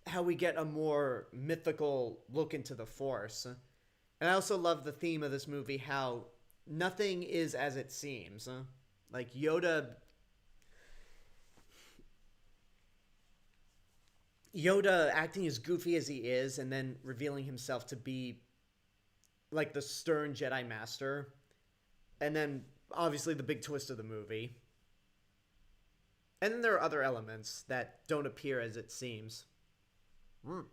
A: how we get a more mythical look into the Force, and I also love the theme of this movie. How nothing is as it seems. Like Yoda acting as goofy as he is, and then revealing himself to be like the stern Jedi Master, and then obviously the big twist of the movie. And then there are other elements that don't appear as it seems. Mm.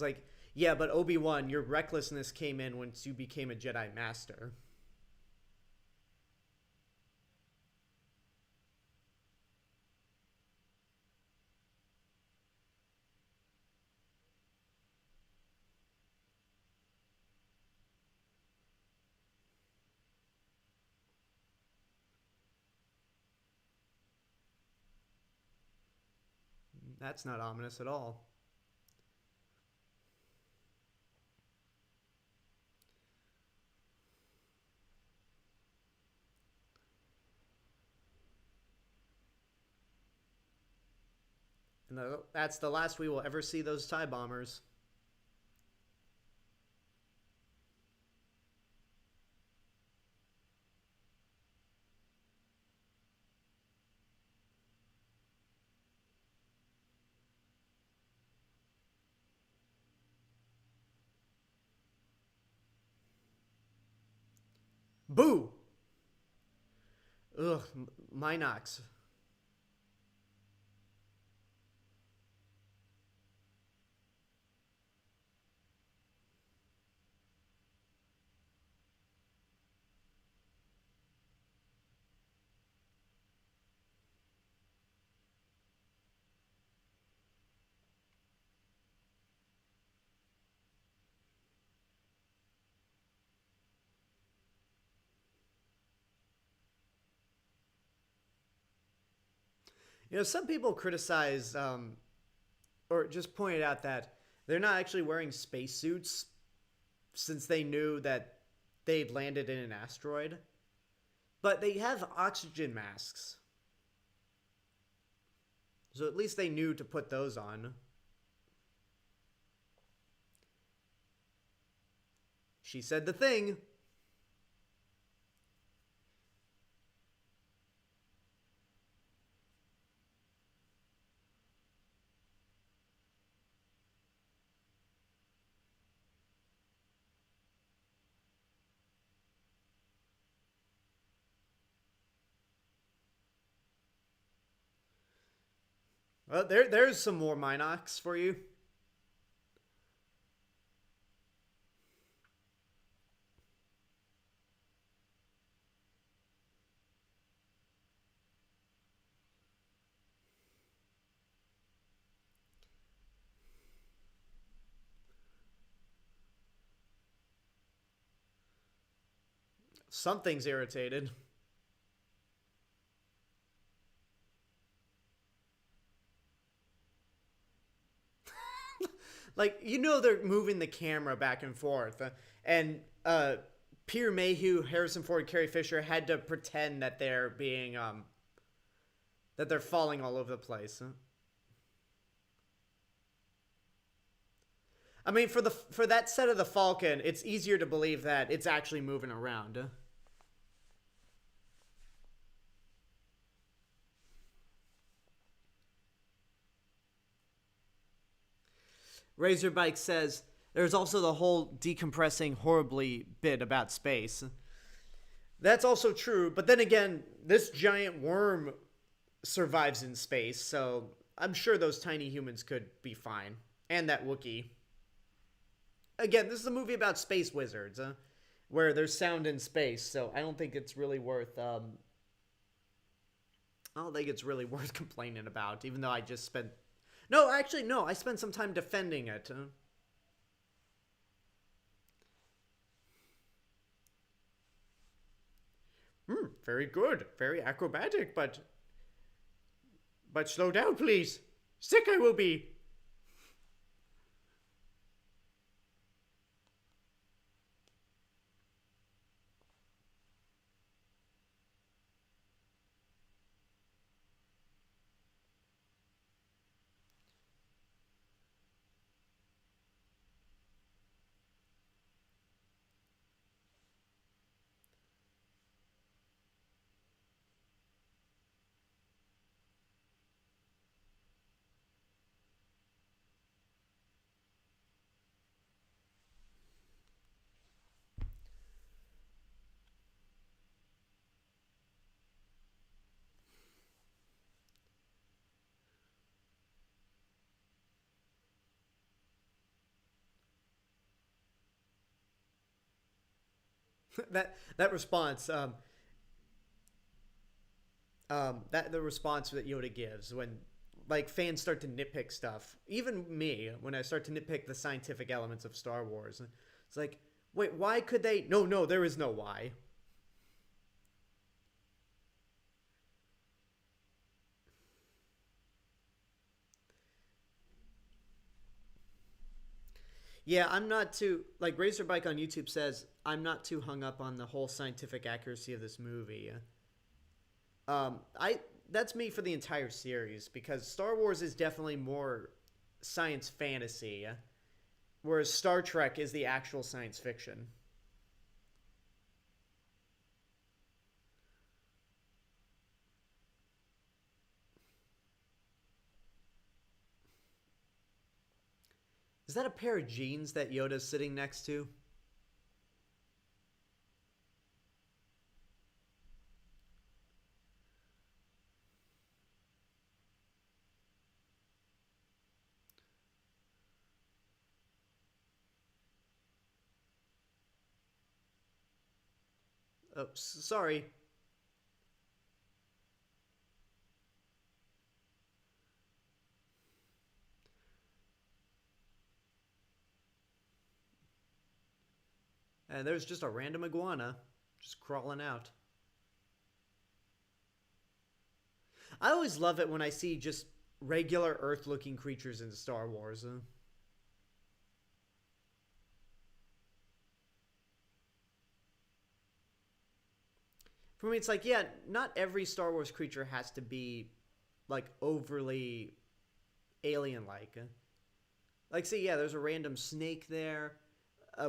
A: It's like, yeah, but Obi-Wan, your recklessness came in once you became a Jedi Master. That's not ominous at all. And that's the last we will ever see those TIE bombers. Boo! Ugh, Minox. You know, some people criticize or just pointed out that they're not actually wearing spacesuits since they knew that they'd landed in an asteroid. But they have oxygen masks. So at least they knew to put those on. She said the thing. Well, there's some more Minox for you. Something's irritated. Like, you know, they're moving the camera back and forth. And Peter Mayhew, Harrison Ford, Carrie Fisher had to pretend that they're being, that they're falling all over the place. I mean, for that set of the Falcon, it's easier to believe that it's actually moving around. Razorbike says, there's also the whole decompressing horribly bit about space. That's also true, but then again, this giant worm survives in space, so I'm sure those tiny humans could be fine. And that Wookiee. Again, this is a movie about space wizards, where there's sound in space, so I don't think it's really worth, I don't think it's really worth complaining about, even though I just spent... No, actually, no, I spent some time defending it. Very good. Very acrobatic, but... But slow down, please. Sick I will be. that response, that the response that Yoda gives when like fans start to nitpick stuff, even me, when I start to nitpick the scientific elements of Star Wars, it's like, wait, why could they? No, there is no why. Yeah, I'm not too, like Razorbike on YouTube says, I'm not too hung up on the whole scientific accuracy of this movie. I that's me for the entire series, because Star Wars is definitely more science fantasy, whereas Star Trek is the actual science fiction. Is that a pair of jeans that Yoda's sitting next to? Oh, sorry. And there's just a random iguana just crawling out. I always love it when I see just regular Earth-looking creatures in Star Wars. For me, it's like, yeah, not every Star Wars creature has to be, like, overly alien-like. Like, see, yeah, there's a random snake there.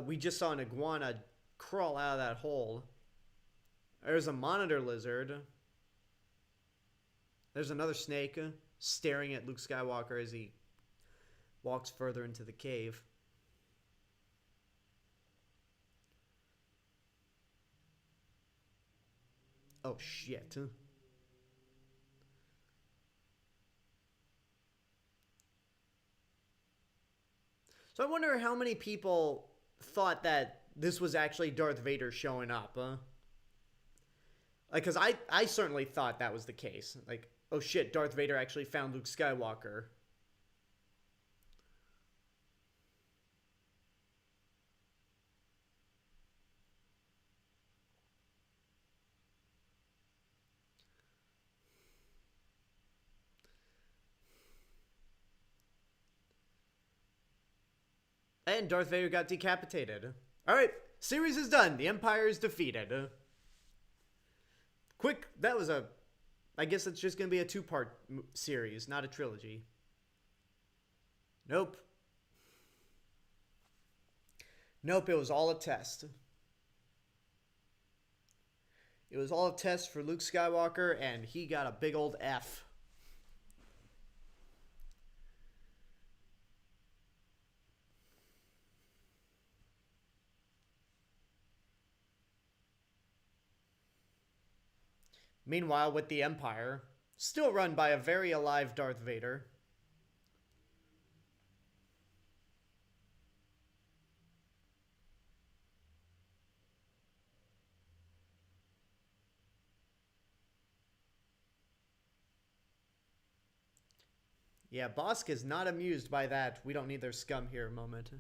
A: We just saw an iguana crawl out of that hole. There's a monitor lizard. There's another snake staring at Luke Skywalker as he walks further into the cave. Oh, shit. So I wonder how many people thought that this was actually Darth Vader showing up, Like, because I certainly thought that was the case. Like, oh shit, Darth Vader actually found Luke Skywalker. And Darth Vader got decapitated. Alright, series is done. The Empire is defeated. Quick, that was a... I guess it's just going to be a two-part series, not a trilogy. Nope. Nope, it was all a test. It was all a test for Luke Skywalker, and he got a big old F. Meanwhile, with the Empire, still run by a very alive Darth Vader. Yeah, Bosk is not amused by that "we don't need their scum here" moment.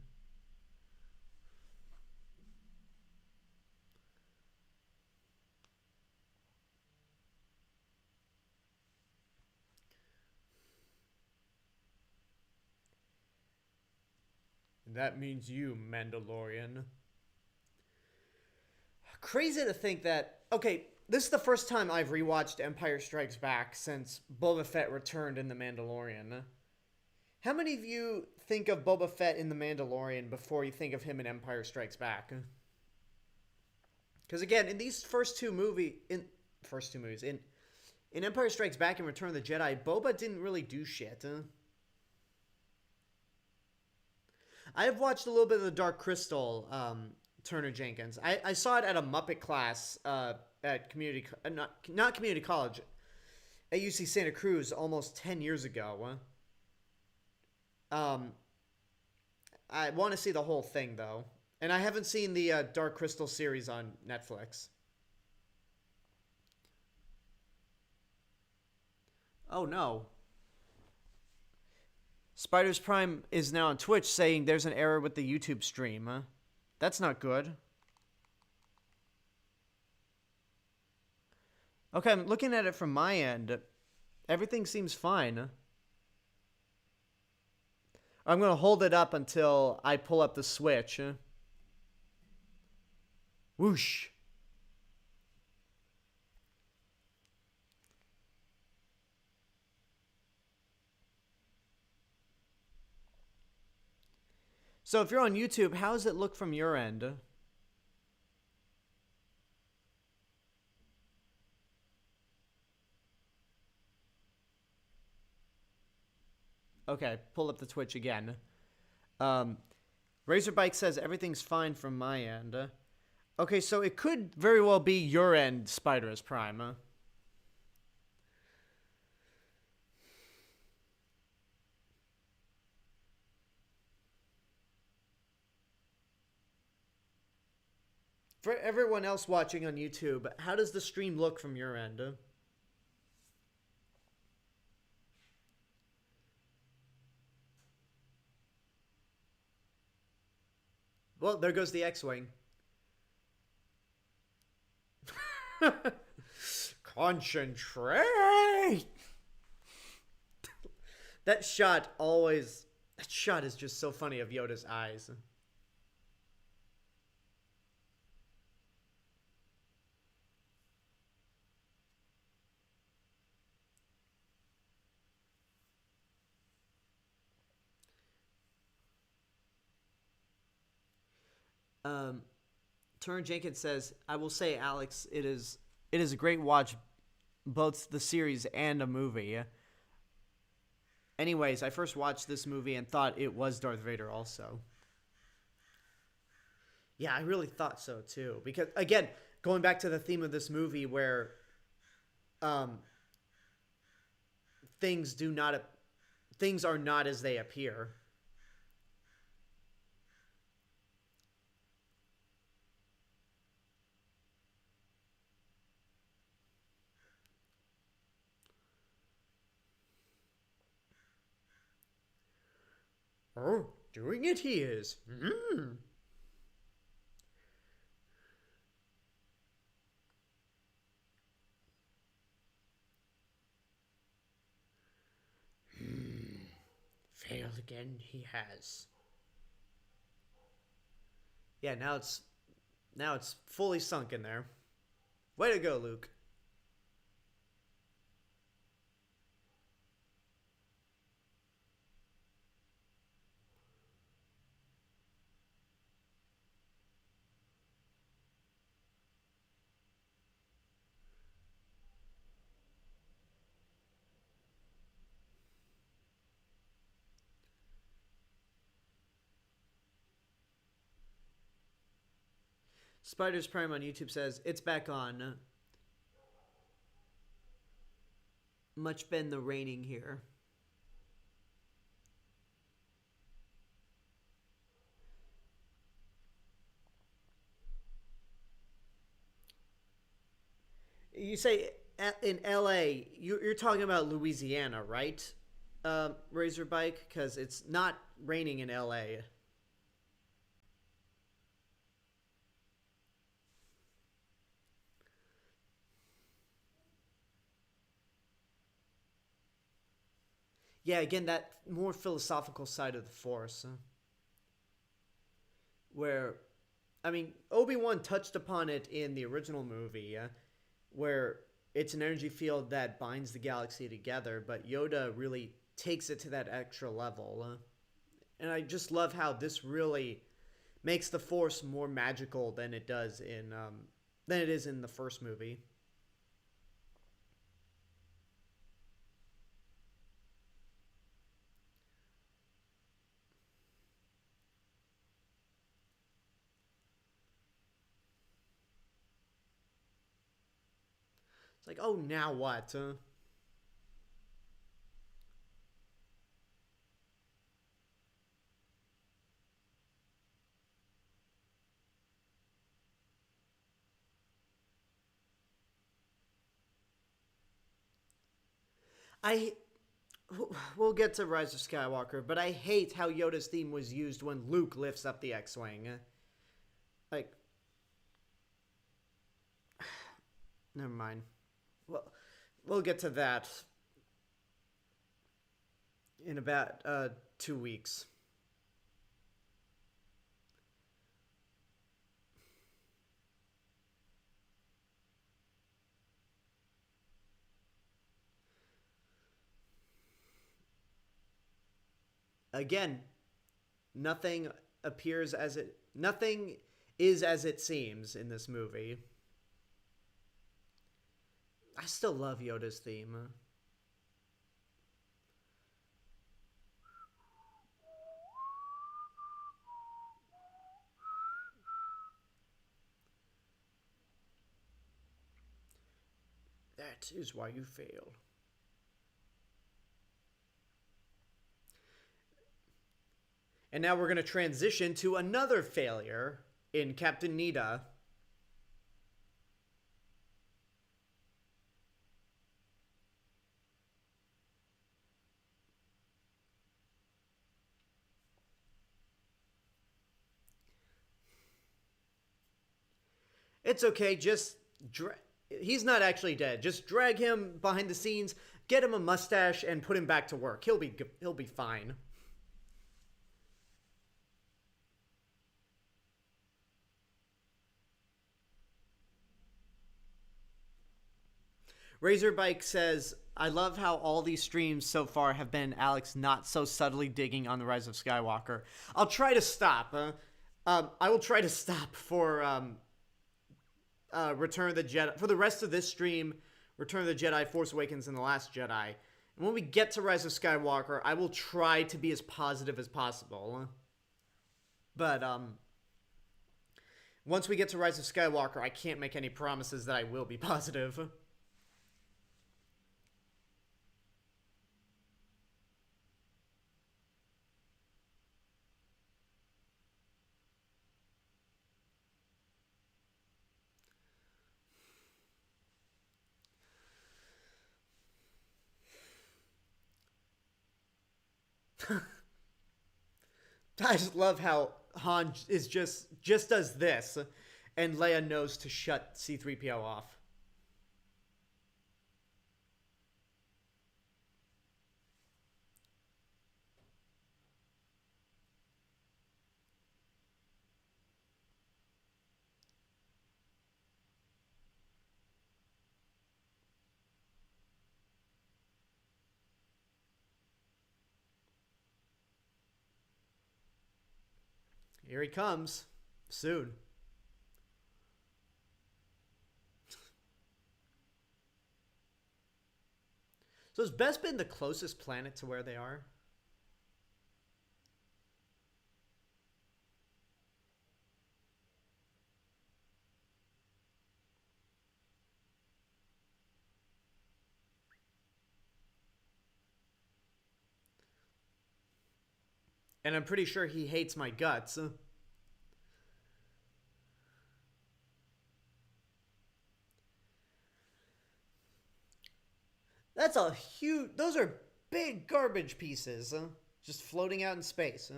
A: That means you, Mandalorian. Crazy to think that... Okay, this is the first time I've rewatched Empire Strikes Back since Boba Fett returned in The Mandalorian. How many of you think of Boba Fett in The Mandalorian before you think of him in Empire Strikes Back? Because again, in these first two movies... In Empire Strikes Back and Return of the Jedi, Boba didn't really do shit. I have watched a little bit of the Dark Crystal, Turner Jenkins. I saw it at a Muppet class at community, not community college, at UC Santa Cruz almost 10 years ago. I want to see the whole thing though, and I haven't seen the Dark Crystal series on Netflix. Oh no. Spiders Prime is now on Twitch saying there's an error with the YouTube stream. That's not good. Okay, I'm looking at it from my end. Everything seems fine. I'm going to hold it up until I pull up the switch. Whoosh. So if you're on YouTube, how does it look from your end? Okay, pull up the Twitch again. Um, Razorbike says everything's fine from my end. Okay, so it could very well be your end, Spider's Prime. For everyone else watching on YouTube, how does the stream look from your end? Well, there goes the X-Wing. Concentrate! That shot is just so funny of Yoda's eyes. Turner Jenkins says, I will say, Alex, it is a great watch, both the series and a movie. Anyways, I first watched this movie and thought it was Darth Vader also. Yeah, I really thought so too. Because, again, going back to the theme of this movie where things are not as they appear. Oh, doing it he is. Failed again he has. Yeah, now it's fully sunk in there. Way to go, Luke. Spider's Prime on YouTube says, it's back on. Much been the raining here. You say in LA, you're talking about Louisiana, right? Razorbike? Because it's not raining in LA. Yeah, again, that more philosophical side of the Force. Where, I mean, Obi-Wan touched upon it in the original movie, where it's an energy field that binds the galaxy together, but Yoda really takes it to that extra level. And I just love how this really makes the Force more magical than it is in the first movie. It's like, oh, now what? I we'll get to Rise of Skywalker, but I hate how Yoda's theme was used when Luke lifts up the X-Wing. Like, never mind. Well, we'll get to that in about 2 weeks. Again, nothing nothing is as it seems in this movie. I still love Yoda's theme. That is why you fail. And now we're going to transition to another failure in Captain Nita. It's okay, he's not actually dead. Just drag him behind the scenes, get him a mustache, and put him back to work. He'll be fine. Razorbike says, I love how all these streams so far have been Alex not so subtly digging on the Rise of Skywalker. I'll try to stop. I will try to stop for Return of the Jedi. For the rest of this stream, Return of the Jedi, Force Awakens, and The Last Jedi. And when we get to Rise of Skywalker, I will try to be as positive as possible. But once we get to Rise of Skywalker, I can't make any promises that I will be positive. I just love how Han is just does this, and Leia knows to shut C-3PO off. Here he comes. Soon. So has Bespin the closest planet to where they are? And I'm pretty sure he hates my guts. That's a huge... Those are big garbage pieces. Just floating out in space.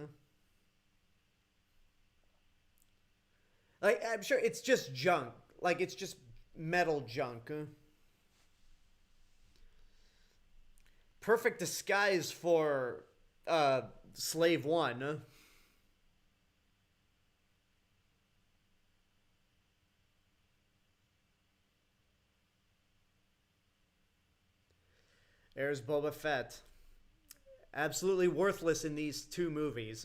A: Like, I'm sure it's just junk. Like, it's just metal junk. Perfect disguise for Slave One. There's Boba Fett. Absolutely worthless in these two movies.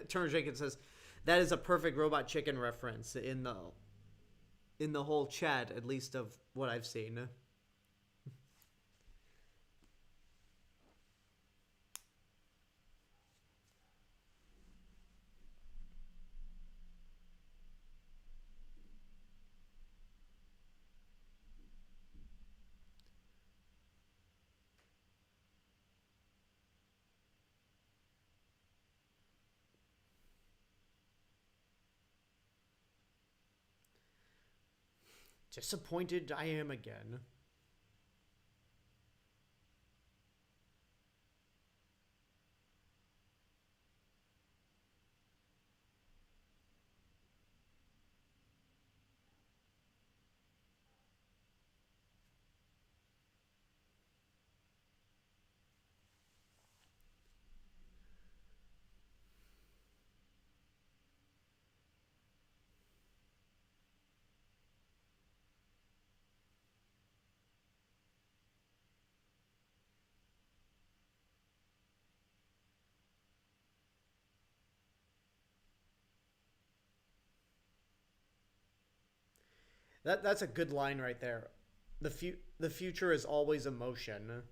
A: Turner Jenkins says, that is a perfect Robot Chicken reference in the whole chat, at least of what I've seen. Disappointed I am again. That's a good line right there. The future is always emotion.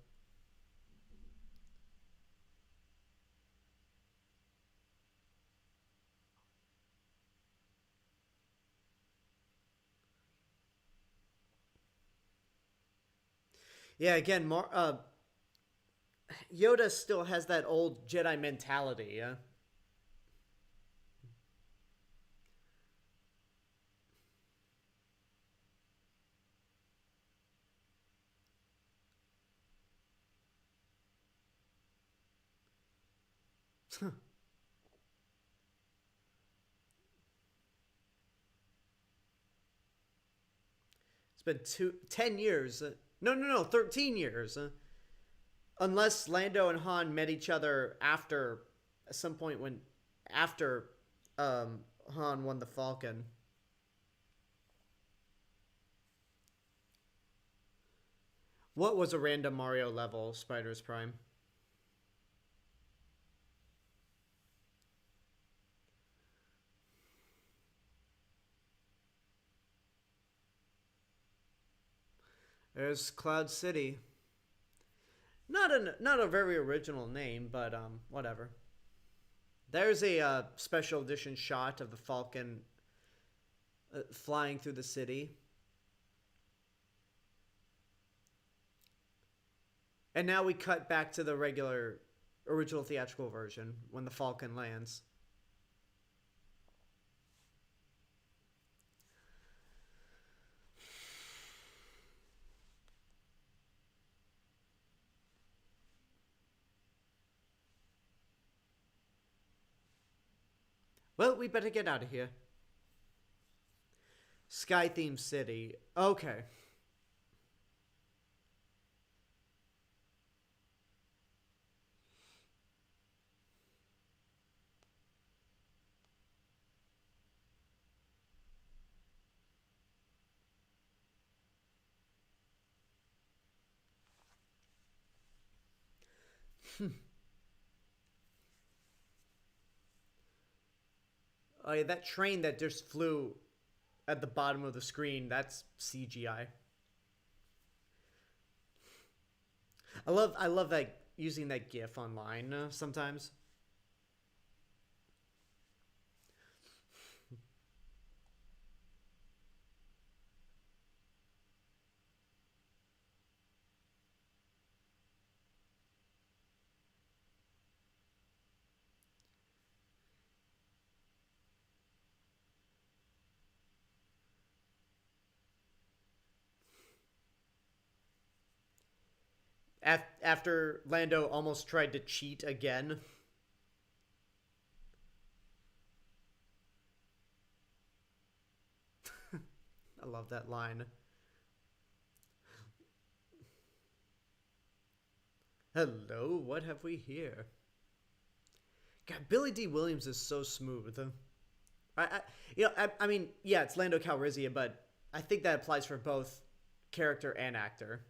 A: Yeah, again, Yoda still has that old Jedi mentality. Yeah, it's been 10 years. No, 13 years. Unless Lando and Han met each other after at some point when after Han won the Falcon. What was a random Mario level, Spider's Prime? There's Cloud City. Not a very original name, but whatever. There's a special edition shot of the Falcon flying through the city. And now we cut back to the regular original theatrical version when the Falcon lands. Well, we better get out of here. Sky themed city. Okay. Oh yeah, that train that just flew at the bottom of the screen, that's CGI. I love that using that GIF online sometimes. After Lando almost tried to cheat again. I love that line. Hello, what have we here? God, Billy D. Williams is so smooth. I I mean, yeah, it's Lando Calrissian, but I think that applies for both character and actor.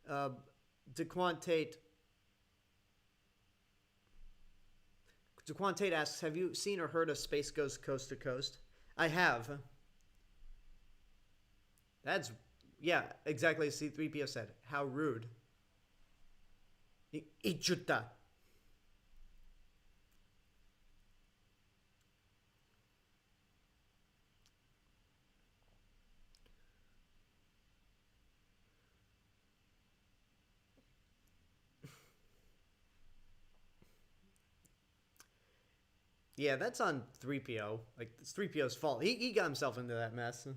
A: Uh, DeQuantate DeQuantate asks, "Have you seen or heard of Space Ghost Coast to Coast?" I have. That's yeah, exactly as C3PO said. How rude. Ichuta. Yeah, that's on 3PO. Like, it's 3PO's fault. He got himself into that mess.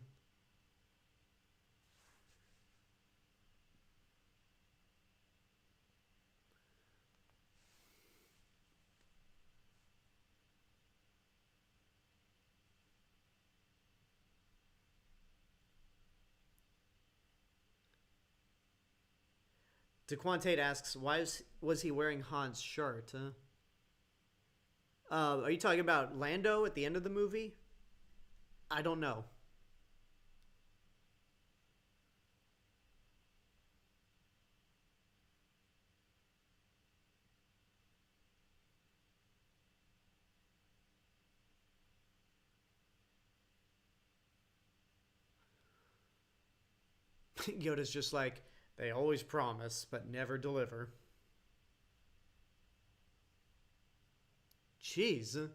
A: DeQuantate asks, was he wearing Han's shirt? Are you talking about Lando at the end of the movie? I don't know. Yoda's just like, they always promise, but never deliver. Jeez.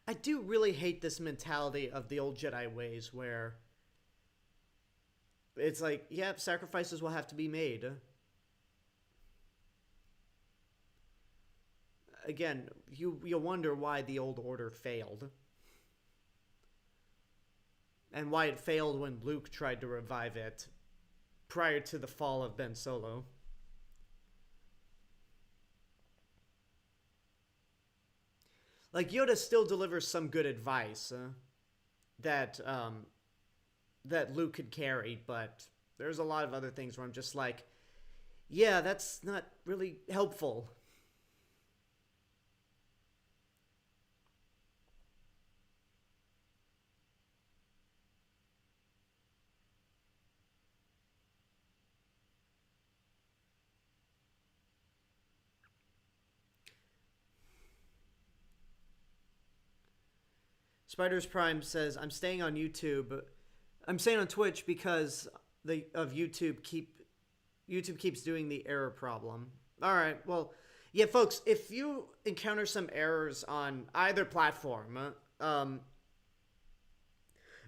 A: I do really hate this mentality of the old Jedi ways where it's like, yep, sacrifices will have to be made. Again, you wonder why the old order failed. And why it failed when Luke tried to revive it prior to the fall of Ben Solo. Like, Yoda still delivers some good advice that that Luke could carry, but there's a lot of other things where I'm just like, yeah, that's not really helpful. Spiders Prime says, I'm staying on YouTube. I'm staying on Twitch because YouTube keeps doing the error problem. All right, well, yeah, folks, if you encounter some errors on either platform,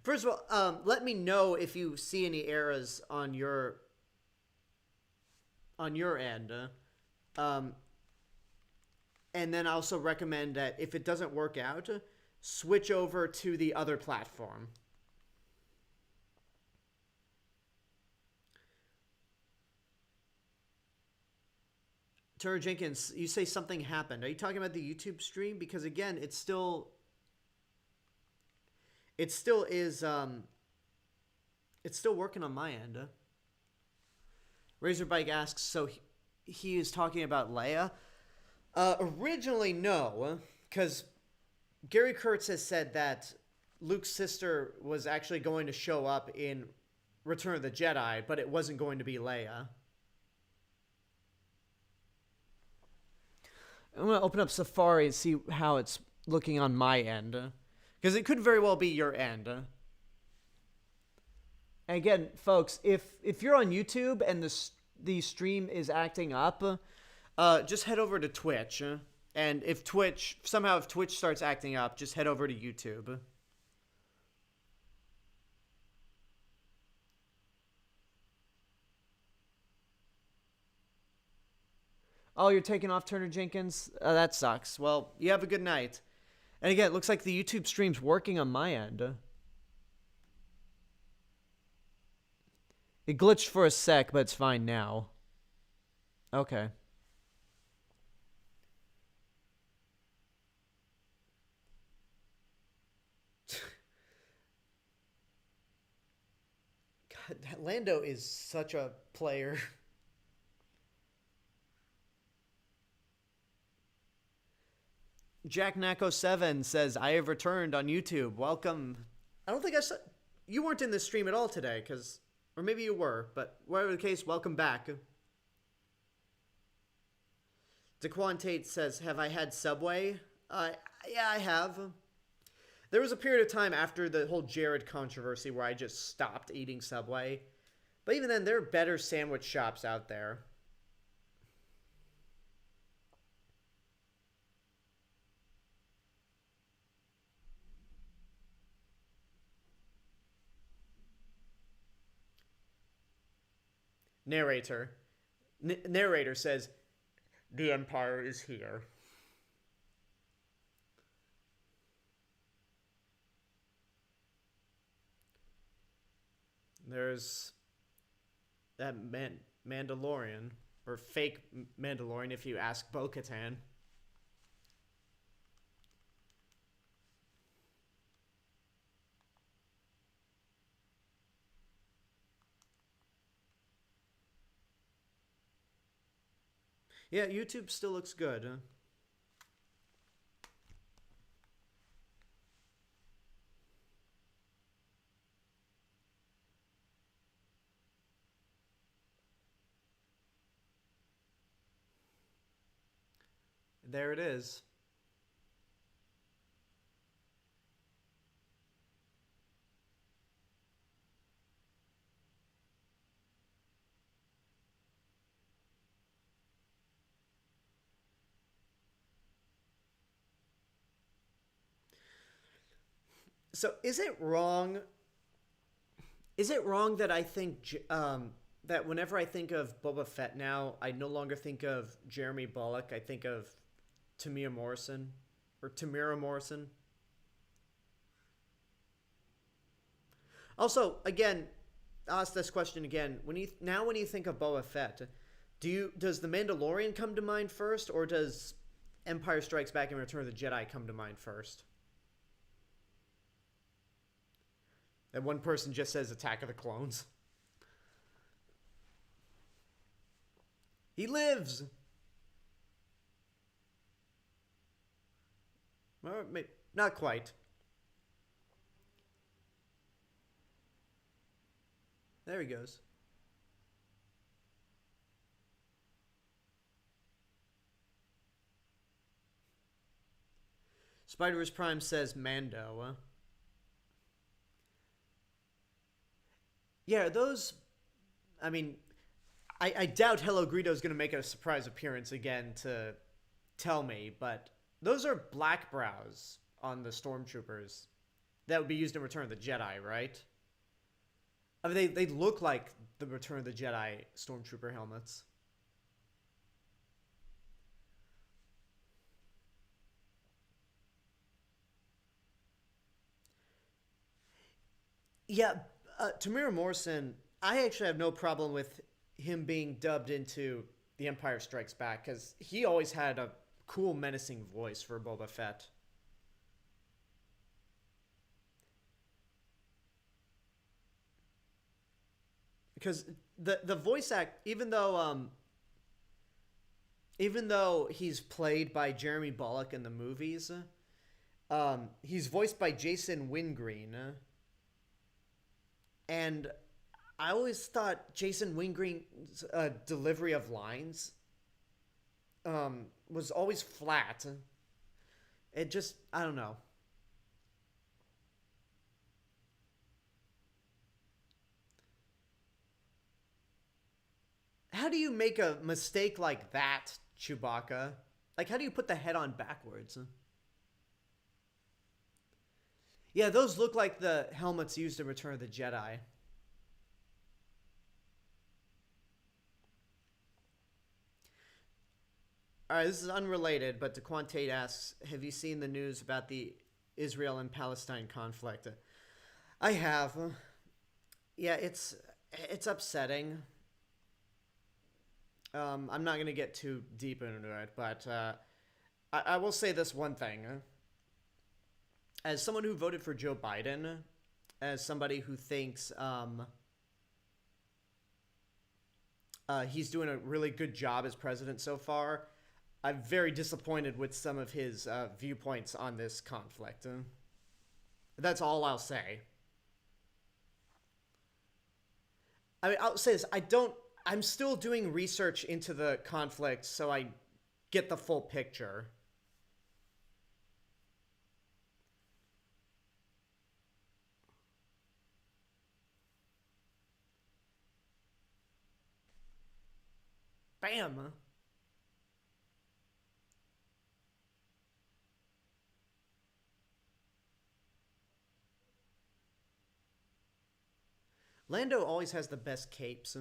A: first of all, let me know if you see any errors on your end. And then I also recommend that if it doesn't work out, switch over to the other platform. Turner Jenkins, you say something happened. Are you talking about the YouTube stream? Because again, it still is it's still working on my end. Razorbike asks, so he is talking about Leia? Originally, no, because Gary Kurtz has said that Luke's sister was actually going to show up in Return of the Jedi, but it wasn't going to be Leia. I'm going to open up Safari and see how it's looking on my end. Because it could very well be your end. And again, folks, if you're on YouTube and the stream is acting up, just head over to Twitch. And if Twitch starts acting up, just head over to YouTube. Oh, you're taking off, Turner Jenkins? That sucks. Well, you have a good night. And again, it looks like the YouTube stream's working on my end. It glitched for a sec, but it's fine now. Okay. God, Lando is such a player. Jack Nako 7 says, I have returned on YouTube. Welcome. I don't think I saw... You weren't in the stream at all today, because... Or maybe you were, but whatever the case, welcome back. Daquan Tate says, have I had Subway? Yeah, I have. There was a period of time after the whole Jared controversy where I just stopped eating Subway. But even then, there are better sandwich shops out there. Narrator. Narrator says, "The Empire is here." There's that Mandalorian, or fake Mandalorian if you ask Bo-Katan. Yeah, YouTube still looks good. Huh? There it is. So is it wrong? Is it wrong that I think that whenever I think of Boba Fett now, I no longer think of Jeremy Bulloch. I think of Tamir Morrison or Tamira Morrison. Also, again, I'll ask this question again. When you think of Boba Fett, does the Mandalorian come to mind first, or does Empire Strikes Back and Return of the Jedi come to mind first? And one person just says Attack of the Clones. He lives. Well, maybe, not quite. There he goes. Spider-Verse Prime says Mando. Yeah, those. I mean, I doubt Hello Greedo is going to make a surprise appearance again to tell me, but those are black brows on the stormtroopers that would be used in Return of the Jedi, right? I mean, they look like the Return of the Jedi stormtrooper helmets. Yeah, Tamira Morrison, I actually have no problem with him being dubbed into The Empire Strikes Back because he always had a cool, menacing voice for Boba Fett. Because the voice act, even though he's played by Jeremy Bulloch in the movies, he's voiced by Jason Wingreen, and I always thought Jason Wingreen's delivery of lines was always flat. It just, I don't know. How do you make a mistake like that, Chewbacca? Like, how do you put the head on backwards? Yeah, those look like the helmets used in Return of the Jedi. All right, this is unrelated, but DeQuantate asks, have you seen the news about the Israel and Palestine conflict? I have. Yeah, it's upsetting. I'm not going to get too deep into it, but I will say this one thing. As someone who voted for Joe Biden, as somebody who thinks he's doing a really good job as president so far, I'm very disappointed with some of his viewpoints on this conflict. That's all I'll say. I mean, I'll say this. I'm still doing research into the conflict so I get the full picture. Bam! Lando always has the best capes.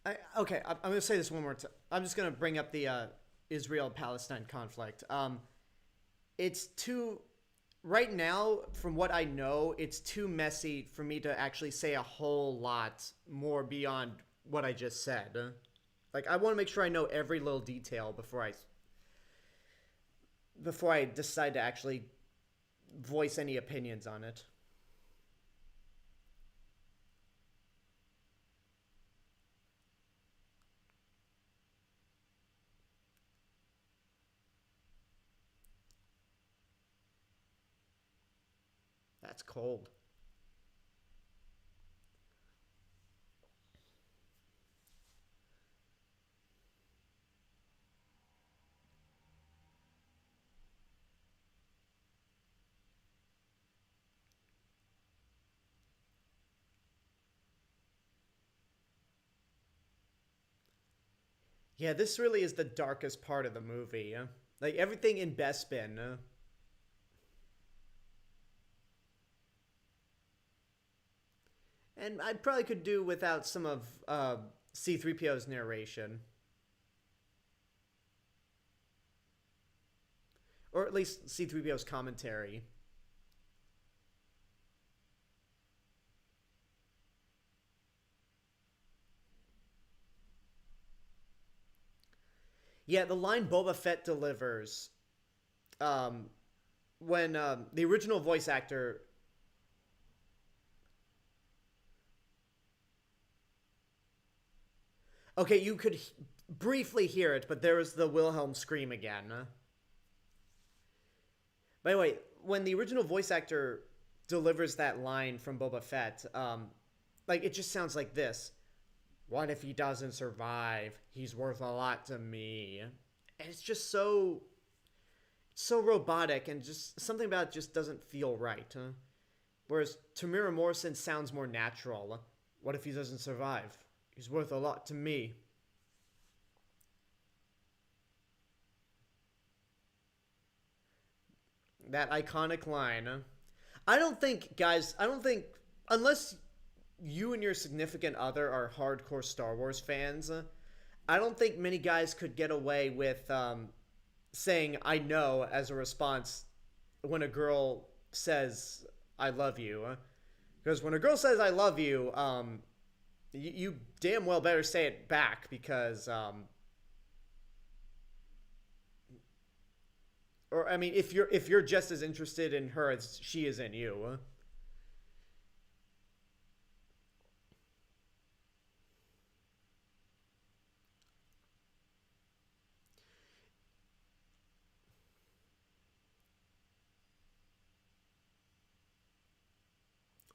A: I'm going to say this one more time. I'm just going to bring up the Israel-Palestine conflict. It's too right now, from what I know, it's too messy for me to actually say a whole lot more beyond what I just said. Like, I want to make sure I know every little detail before I decide to actually voice any opinions on it. That's cold. Yeah, this really is the darkest part of the movie. Like everything in Bespin. And I probably could do without some of C3PO's narration. Or at least C3PO's commentary. Yeah, the line Boba Fett delivers um, when the original voice actor. Okay, you could briefly hear it, but there was the Wilhelm scream again. By the way, when the original voice actor delivers that line from Boba Fett, like it just sounds like this. What if he doesn't survive? He's worth a lot to me. And it's just so robotic, and just something about it just doesn't feel right. Huh? Whereas Tamira Morrison sounds more natural. What if he doesn't survive? He's worth a lot to me. That iconic line. Huh? I don't think, unless you and your significant other are hardcore Star Wars fans, I don't think many guys could get away with saying "I know" as a response when a girl says "I love you," because when a girl says "I love you," you damn well better say it back, because or I mean, if you're just as interested in her as she is in you.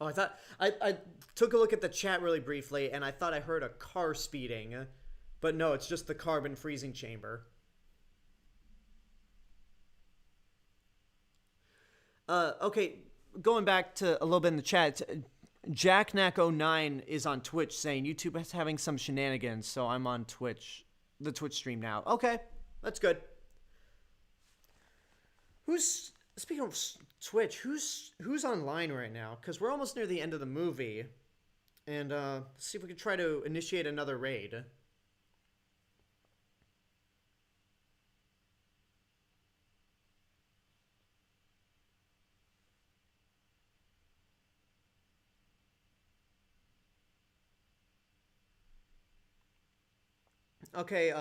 A: Oh, I took a look at the chat really briefly, and I thought I heard a car speeding, but no, it's just the carbon freezing chamber. Okay, going back to a little bit in the chat, JackNack09 is on Twitch saying YouTube is having some shenanigans, so I'm on Twitch, the Twitch stream now. Okay, that's good. Who's speaking of Twitch? Who's online right now? Because we're almost near the end of the movie, and see if we can try to initiate another raid. Okay,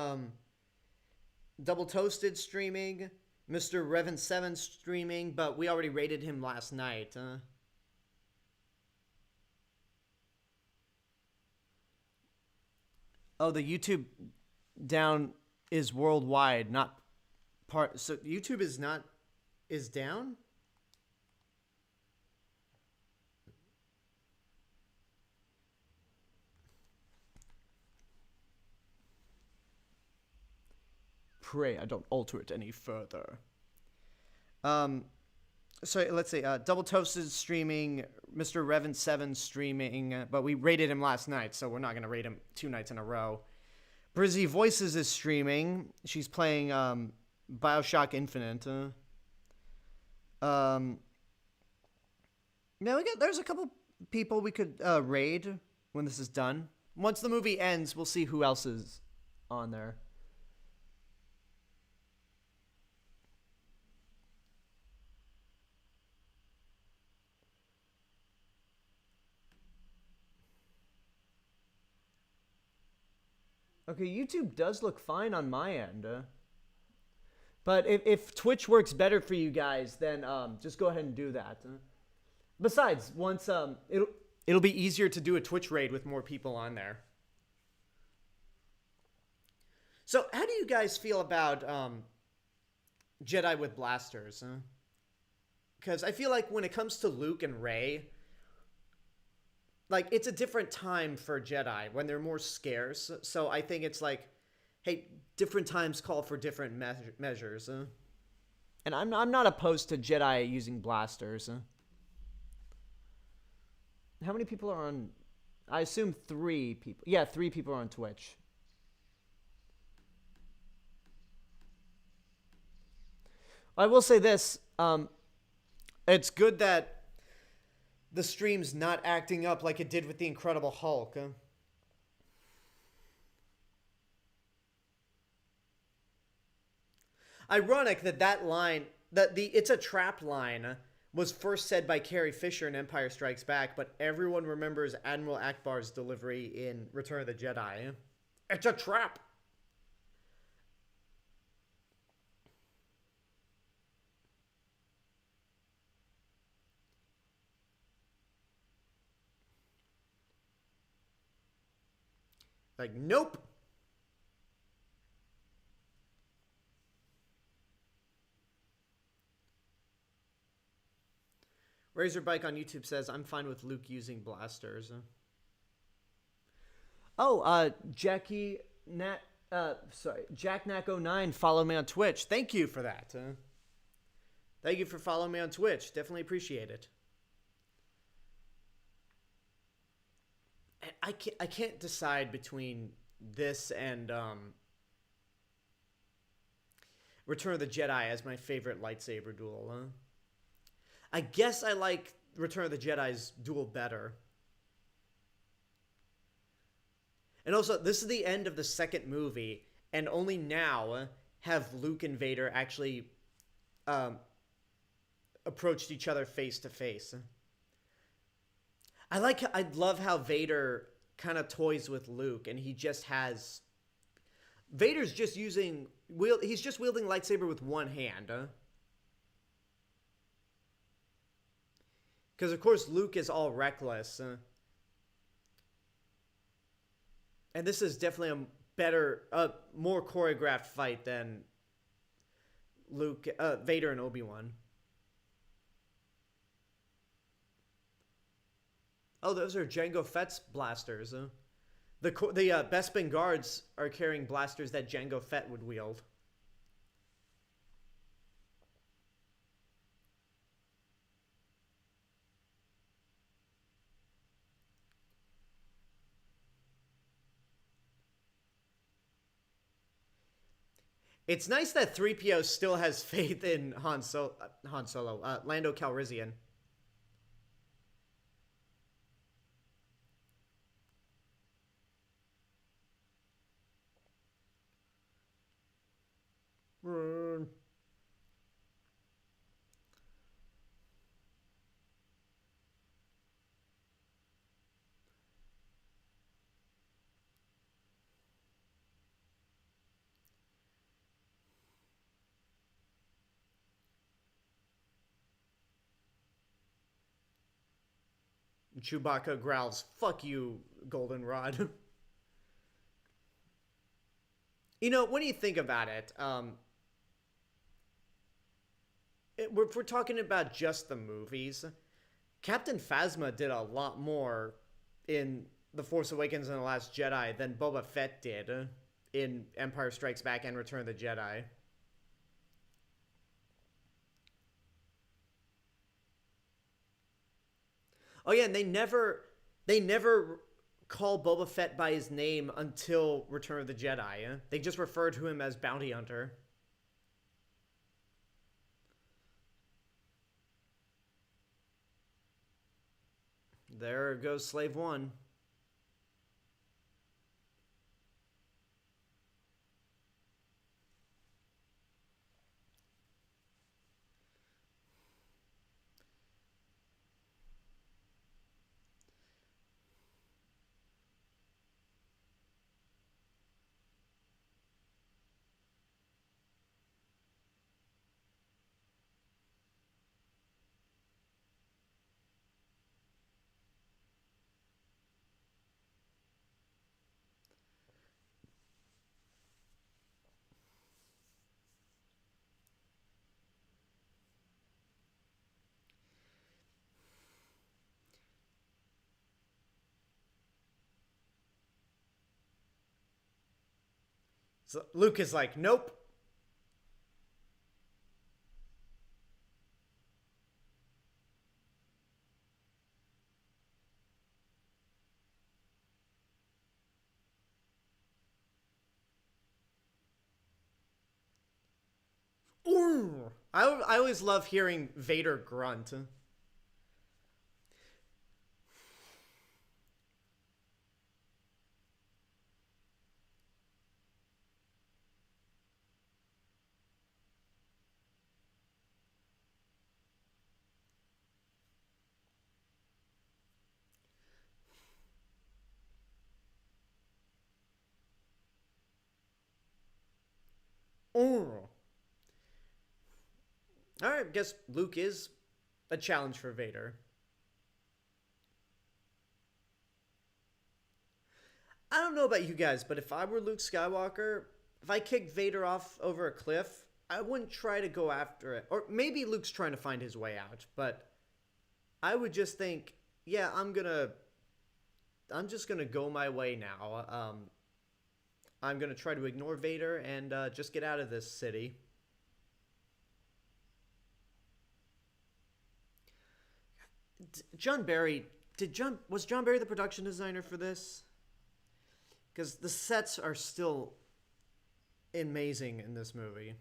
A: Double Toasted streaming, Mr. Revan7 streaming, but we already rated him last night. Oh, the YouTube down is worldwide, not part. So YouTube is down. Pray I don't alter it any further. So let's see. Double Toasted streaming, Mr. Revan7 streaming, but we rated him last night, so we're not gonna rate him 2 nights in a row. Brizzy Voices is streaming. She's playing Bioshock Infinite. Yeah, there's a couple people we could raid when this is done. Once the movie ends, we'll see who else is on there. Okay, YouTube does look fine on my end. But if Twitch works better for you guys, then just go ahead and do that. Besides, once it'll be easier to do a Twitch raid with more people on there. So, how do you guys feel about Jedi with blasters? Because I feel like when it comes to Luke and Rey, like, it's a different time for Jedi when they're more scarce. So I think it's like, hey, different times call for different measures. And I'm not opposed to Jedi using blasters. How many people are on? I assume 3 people. Yeah, 3 people are on Twitch. I will say this. It's good that the stream's not acting up like it did with the Incredible Hulk. Ironic that line, that the "it's a trap" line was first said by Carrie Fisher in Empire Strikes Back, but everyone remembers Admiral Akbar's delivery in Return of the Jedi. It's a trap! Like, nope! Razorbike on YouTube says, I'm fine with Luke using blasters. Oh, Jack Knack09 followed me on Twitch. Thank you for that. Thank you for following me on Twitch. Definitely appreciate it. I can't decide between this and Return of the Jedi as my favorite lightsaber duel. I guess I like Return of the Jedi's duel better. And also, this is the end of the second movie, and only now have Luke and Vader actually approached each other face to face. I love how Vader kind of toys with Luke, and he just has... Vader's just using... He's just wielding lightsaber with one hand. Because, of course, Luke is all reckless. And this is definitely a better, more choreographed fight than Vader and Obi-Wan. Oh, those are Jango Fett's blasters. The Bespin guards are carrying blasters that Jango Fett would wield. It's nice that 3PO still has faith in Han Solo, Lando Calrissian. Chewbacca growls, "Fuck you, Goldenrod." You know, when you think about it, if we're talking about just the movies, Captain Phasma did a lot more in The Force Awakens and The Last Jedi than Boba Fett did in Empire Strikes Back and Return of the Jedi. Oh yeah, and they never call Boba Fett by his name until Return of the Jedi. They just refer to him as Bounty Hunter. There goes Slave One. So Luke is like, nope. Ooh. I always love hearing Vader grunt. Ooh. All right, I guess Luke is a challenge for Vader. I don't know about you guys, but if I were Luke Skywalker, if I kicked Vader off over a cliff, I wouldn't try to go after it. Or maybe Luke's trying to find his way out, but I would just think, yeah, I'm just gonna go my way now. I'm gonna try to ignore Vader and just get out of this city. John Barry, was John Barry the production designer for this? Because the sets are still amazing in this movie.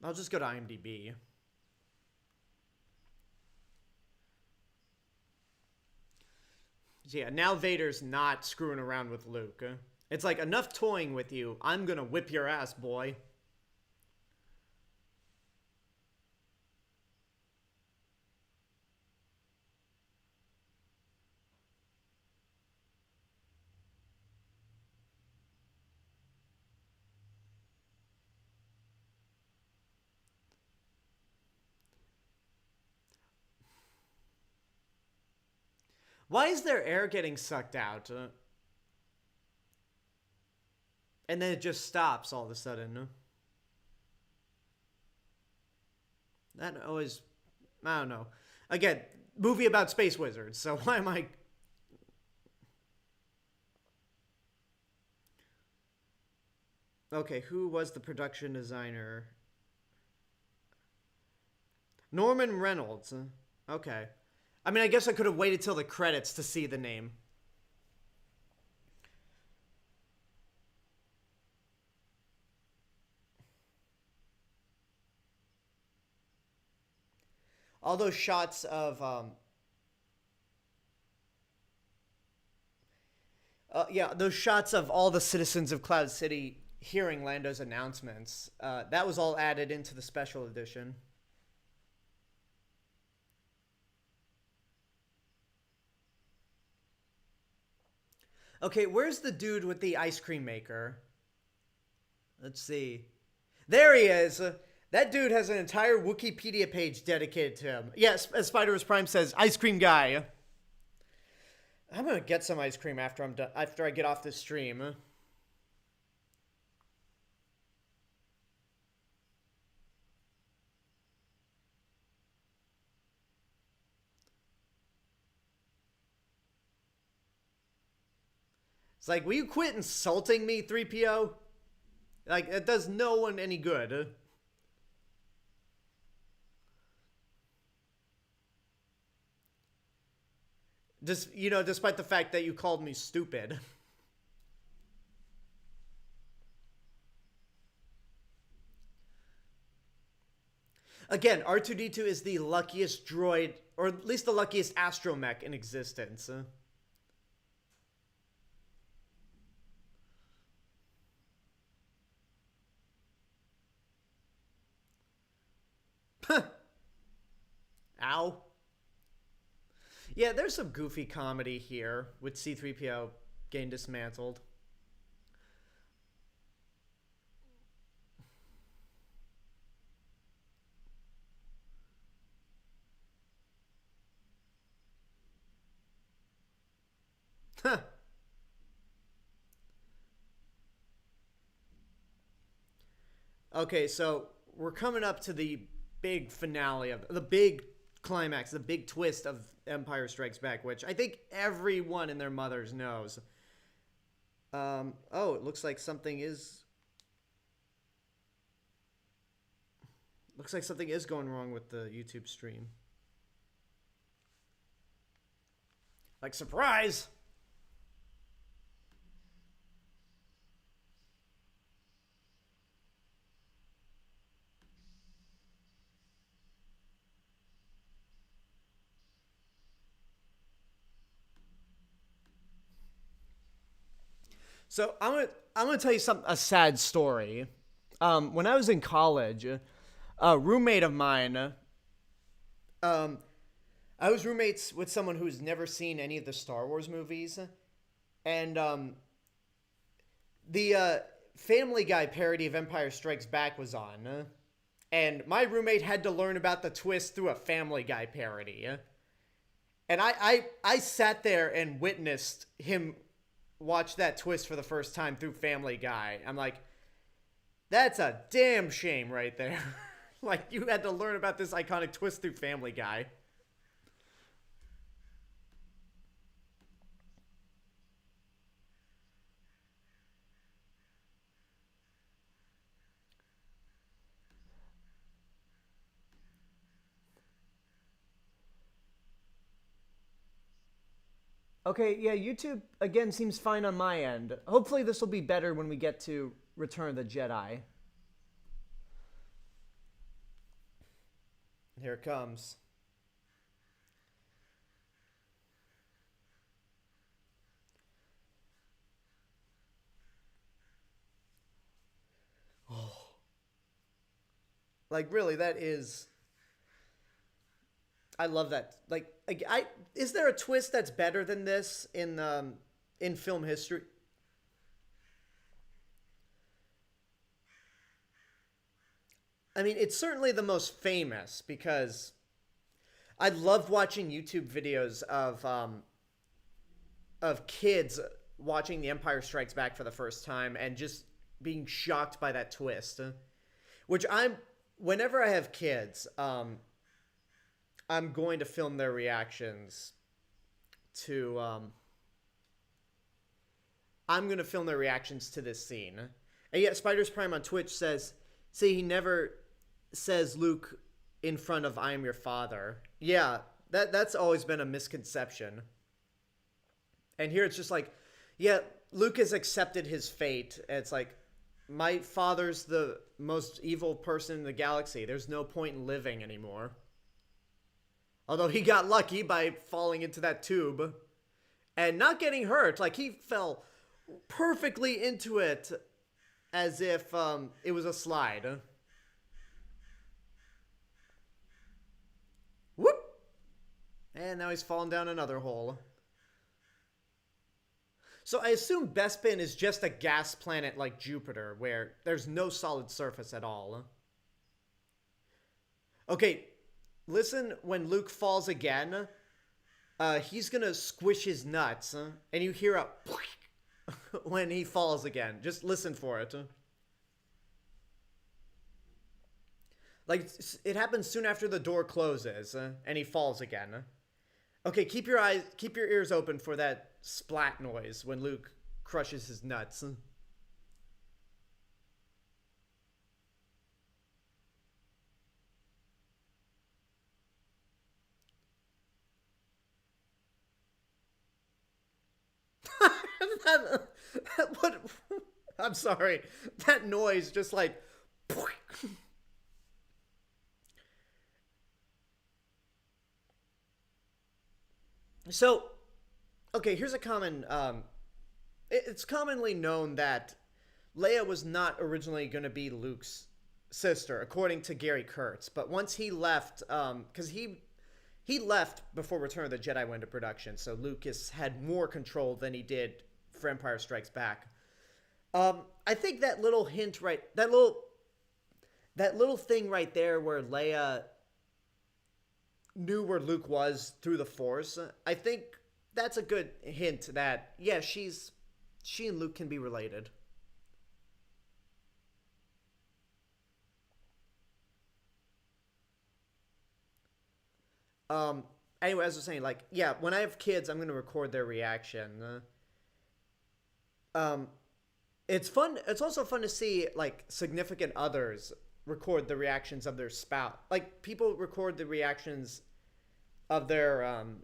A: I'll just go to IMDb. So yeah, now Vader's not screwing around with Luke. It's like, enough toying with you. I'm gonna whip your ass, boy. Why is their air getting sucked out? And then it just stops all of a sudden. That always, I don't know. Again, movie about space wizards, so why am I... Okay, who was the production designer? Norman Reynolds. Okay. I mean, I guess I could have waited till the credits to see the name. All those shots of yeah, those shots of all the citizens of Cloud City hearing Lando's announcements. That was all added into the special edition. Okay, where's the dude with the ice cream maker? Let's see. There he is. That dude has an entire Wikipedia page dedicated to him. Yes, as Spider-Verse Prime says, ice cream guy. I'm gonna get some ice cream after I'm done. After I get off this stream. It's like, will you quit insulting me, 3PO? Like, it does no one any good. Just, despite the fact that you called me stupid. Again, R2-D2 is the luckiest droid, or at least the luckiest astromech in existence. Ow. Yeah, there's some goofy comedy here with C-3PO getting dismantled. Huh. Okay, so we're coming up to the big finale of the big climax, the big twist of Empire Strikes Back, which I think everyone and their mothers knows. Oh, it looks like something is... Looks like something is going wrong with the YouTube stream. Like, surprise! So I'm gonna tell you a sad story. When I was in college, a roommate of mine, I was roommates with someone who's never seen any of the Star Wars movies, and the Family Guy parody of Empire Strikes Back was on, and my roommate had to learn about the twist through a Family Guy parody, and I sat there and witnessed him watch that twist for the first time through Family Guy. I'm like, that's a damn shame right there. Like, you had to learn about this iconic twist through Family Guy. Okay, yeah, YouTube, again, seems fine on my end. Hopefully this will be better when we get to Return of the Jedi. Here it comes. Oh. Like, really, that is... I love that. Like, is there a twist that's better than this in film history? I mean, it's certainly the most famous because I love watching YouTube videos of kids watching The Empire Strikes Back for the first time and just being shocked by that twist. Which whenever I have kids, I'm going to film their reactions to I'm going to film their reactions to this scene. And yet Spiders Prime on Twitch says, see, he never says Luke in front of I am your father. Yeah, that's always been a misconception. And here it's just like, yeah, Luke has accepted his fate. It's like, my father's the most evil person in the galaxy. There's no point in living anymore. Although he got lucky by falling into that tube and not getting hurt. Like, he fell perfectly into it as if it was a slide. Whoop! And now he's fallen down another hole. So I assume Bespin is just a gas planet like Jupiter, where there's no solid surface at all. Okay, listen, when Luke falls again, he's gonna squish his nuts, and you hear a when he falls again. Just listen for it. Like, it happens soon after the door closes, and he falls again. Okay, keep your ears open for that splat noise when Luke crushes his nuts. What? I'm sorry. That noise just like... So, okay, here's a common... it's commonly known that Leia was not originally going to be Luke's sister, according to Gary Kurtz. But once he left, because he left before Return of the Jedi went into production, so Lucas had more control than he did for Empire Strikes Back. I think that little hint that little thing right there where Leia knew where Luke was through the Force, I think that's a good hint that, yeah, she and Luke can be related. Um, anyway, as I was saying, like, yeah, when I have kids, I'm gonna record their reaction. Um, it's fun. It's also fun to see like significant others record the reactions of their spouse. Like people record the reactions of their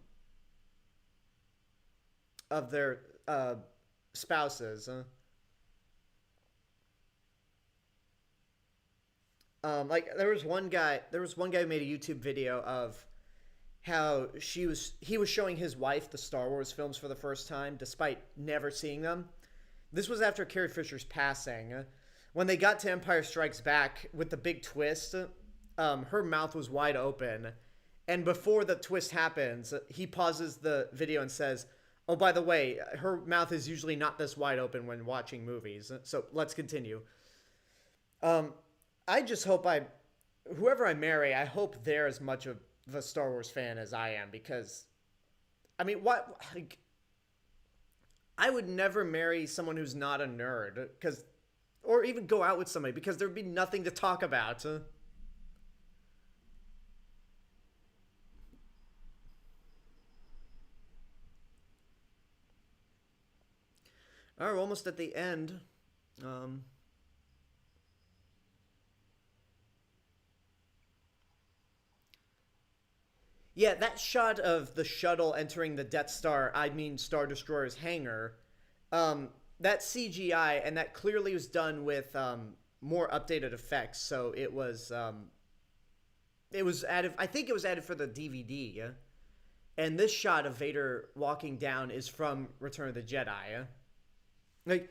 A: spouses. Like there was one guy who made a YouTube video of how he was showing his wife the Star Wars films for the first time despite never seeing them. This was after Carrie Fisher's passing. When they got to Empire Strikes Back with the big twist, her mouth was wide open. And before the twist happens, he pauses the video and says, "Oh, by the way, her mouth is usually not this wide open when watching movies." So let's continue. I just hope whoever I marry, I hope they're as much of a Star Wars fan as I am, because, I mean, what, like, I would never marry someone who's not a nerd, or even go out with somebody, because there'd be nothing to talk about. All right, we're almost at the end. Yeah, that shot of the shuttle entering the Death Star, I mean Star Destroyer's hangar, that CGI, and that clearly was done with more updated effects. So it was added. I think it was added for the DVD. Yeah? And this shot of Vader walking down is from Return of the Jedi. Yeah? Like,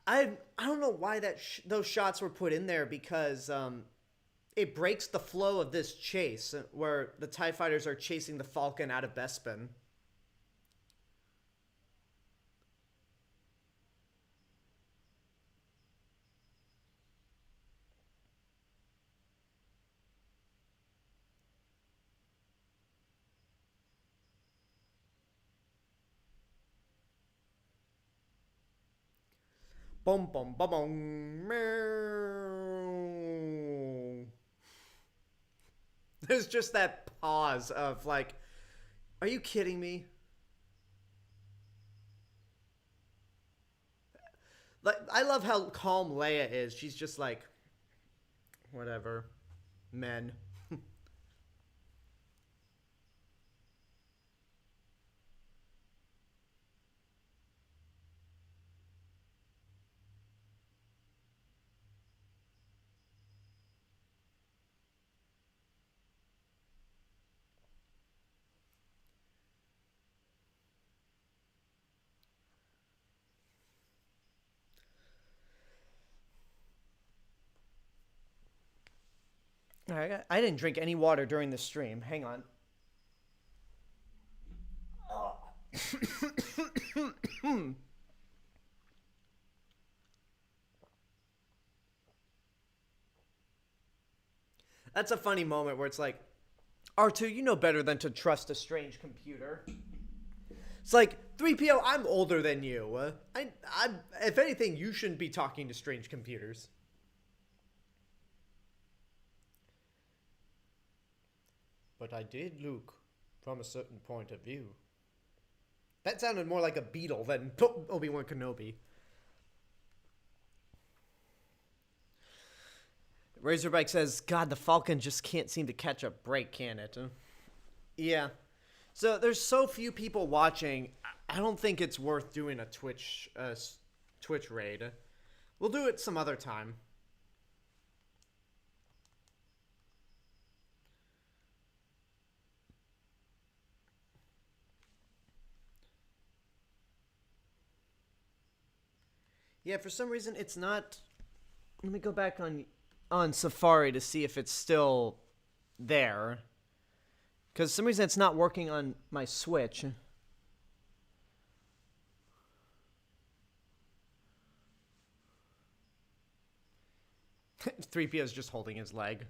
A: I don't know why those shots were put in there, because it breaks the flow of this chase where the TIE fighters are chasing the Falcon out of Bespin. Boom, boom, boom, boom. Meow. There's just that pause of like, are you kidding me? Like, I love how calm Leia is. She's just like, whatever, men. All right, I didn't drink any water during the stream. Hang on. That's a funny moment where it's like, R2, you know better than to trust a strange computer. It's like, 3PO, I'm older than you. If anything, you shouldn't be talking to strange computers. But I did, Luke, from a certain point of view. That sounded more like a beetle than Obi-Wan Kenobi. Razorbike says, God, the Falcon just can't seem to catch a break, can it? Yeah. So there's so few people watching, I don't think it's worth doing a Twitch raid. We'll do it some other time. Yeah, for some reason it's not. Let me go back on Safari to see if it's still there. Because for some reason it's not working on my Switch. 3PO is just holding his leg.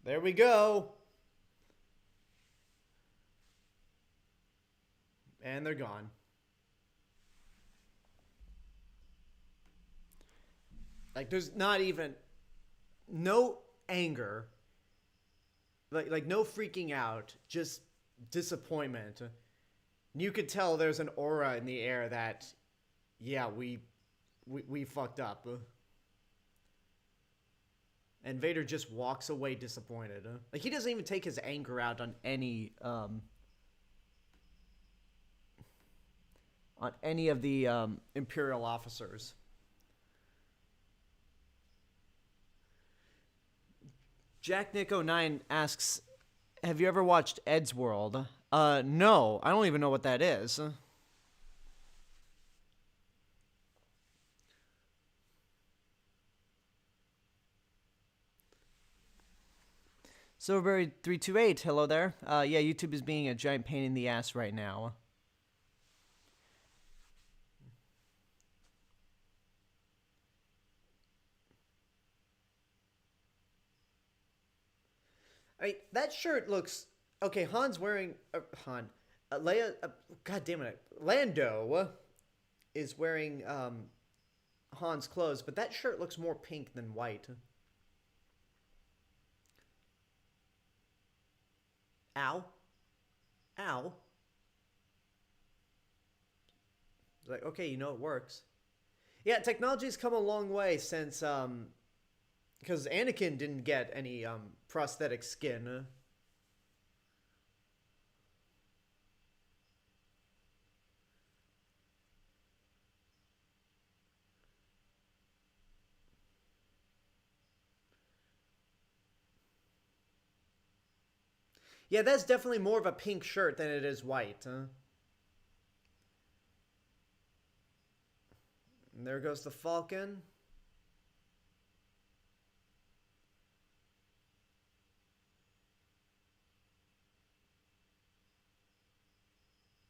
A: There we go. And they're gone. Like, there's not even no anger, like no freaking out, just disappointment. You could tell there's an aura in the air that, yeah, we fucked up. And Vader just walks away disappointed. Like, he doesn't even take his anger out on any of the Imperial officers. Jack Nick 09 asks, have you ever watched Ed's World? No, I don't even know what that is. Silverberry328, hello there. Yeah, YouTube is being a giant pain in the ass right now. That shirt looks okay. Han's wearing Leia. God damn it, Lando is wearing Han's clothes, but that shirt looks more pink than white. Ow, ow. Like, okay, you know it works. Yeah, technology's come a long way since because Anakin didn't get any prosthetic skin. Yeah, that's definitely more of a pink shirt than it is white. And there goes the Falcon.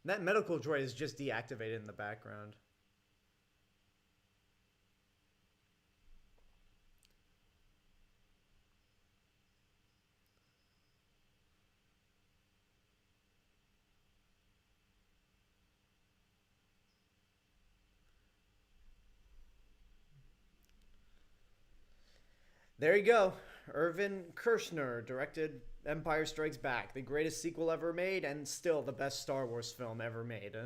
A: That medical droid is just deactivated in the background. There you go. Irvin Kershner directed Empire Strikes Back, the greatest sequel ever made, and still the best Star Wars film ever made.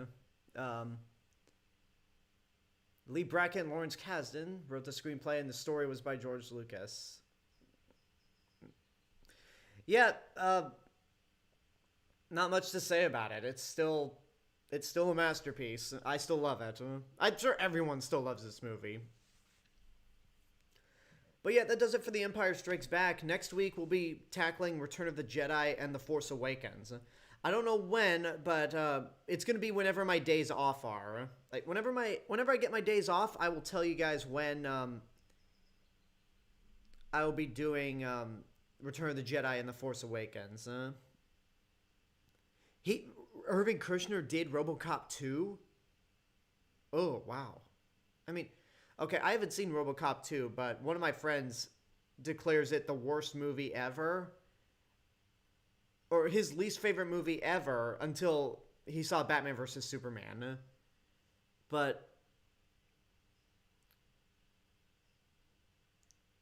A: Lee Brackett and Lawrence Kasdan wrote the screenplay, and the story was by George Lucas. Yeah, not much to say about it. It's still a masterpiece. I still love it. I'm sure everyone still loves this movie. But yeah, that does it for The Empire Strikes Back. Next week, we'll be tackling Return of the Jedi and The Force Awakens. I don't know when, but it's going to be whenever my days off are. Like, whenever I get my days off, I will tell you guys when I will be doing Return of the Jedi and The Force Awakens. Irvin Kershner did RoboCop 2? Oh, wow. I mean, okay, I haven't seen RoboCop 2, but one of my friends declares it the worst movie ever. Or his least favorite movie ever until he saw Batman vs. Superman. But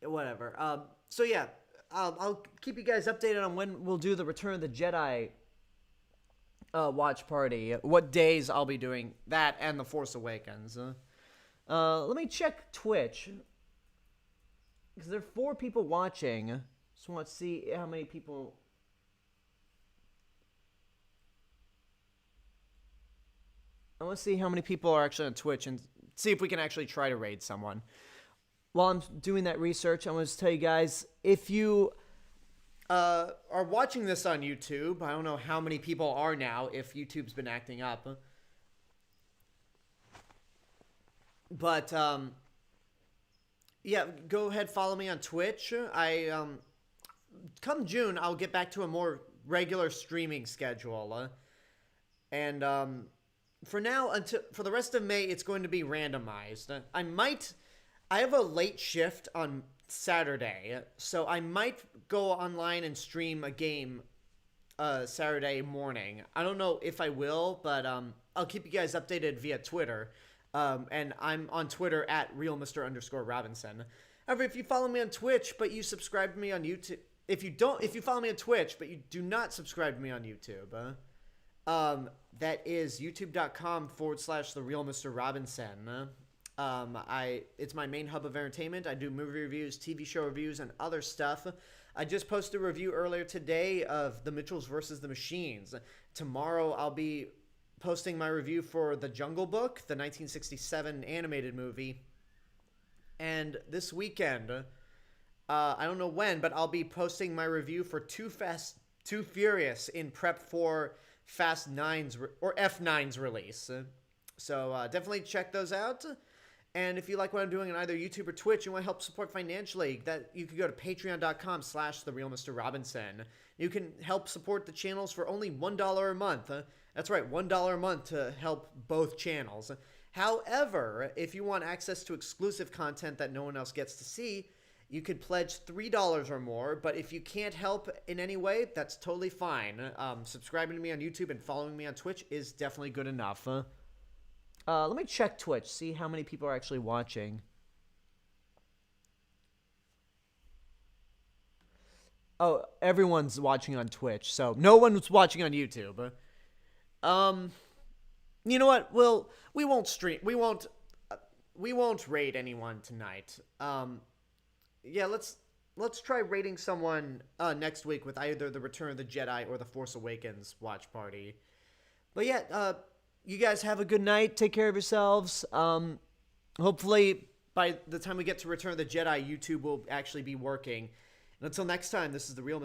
A: whatever. So yeah, I'll keep you guys updated on when we'll do the Return of the Jedi watch party. What days I'll be doing that and The Force Awakens. Let me check Twitch, because there are 4 people watching. Just want to see how many people. I want to see how many people are actually on Twitch and see if we can actually try to raid someone. While I'm doing that research, I want to tell you guys, if you are watching this on YouTube, I don't know how many people are now, if YouTube's been acting up. But, yeah, go ahead, follow me on Twitch. Come June, I'll get back to a more regular streaming schedule. And, for now, for the rest of May, it's going to be randomized. I have a late shift on Saturday, so I might go online and stream a game, Saturday morning. I don't know if I will, but, I'll keep you guys updated via Twitter. And I'm on Twitter at realmr_Robinson. However, if you follow me on Twitch, but you subscribe to me on YouTube, if you follow me on Twitch, but you do not subscribe to me on YouTube, that is youtube.com/therealmrRobinson. It's my main hub of entertainment. I do movie reviews, TV show reviews, and other stuff. I just posted a review earlier today of The Mitchells vs. the Machines. Tomorrow I'll be posting my review for The Jungle Book, the 1967 animated movie. And this weekend, I don't know when, but I'll be posting my review for Too Fast, Too Furious in prep for Fast 9's or F9's release. So definitely check those out. And if you like what I'm doing on either YouTube or Twitch, you want to help support financially, that you can go to patreon.com/therealmrRobinson. You can help support the channels for only $1 a month. That's right, $1 a month to help both channels. However, if you want access to exclusive content that no one else gets to see, you could pledge $3 or more. But if you can't help in any way, that's totally fine. Subscribing to me on YouTube and following me on Twitch is definitely good enough. Let me check Twitch, see how many people are actually watching. Oh, everyone's watching on Twitch, so no one's watching on YouTube. You know what? We won't stream. We won't raid anyone tonight. Yeah, let's try raiding someone next week with either the Return of the Jedi or the Force Awakens watch party. But yeah, you guys have a good night. Take care of yourselves. Hopefully, by the time we get to Return of the Jedi, YouTube will actually be working. And until next time, this is the Real Mr.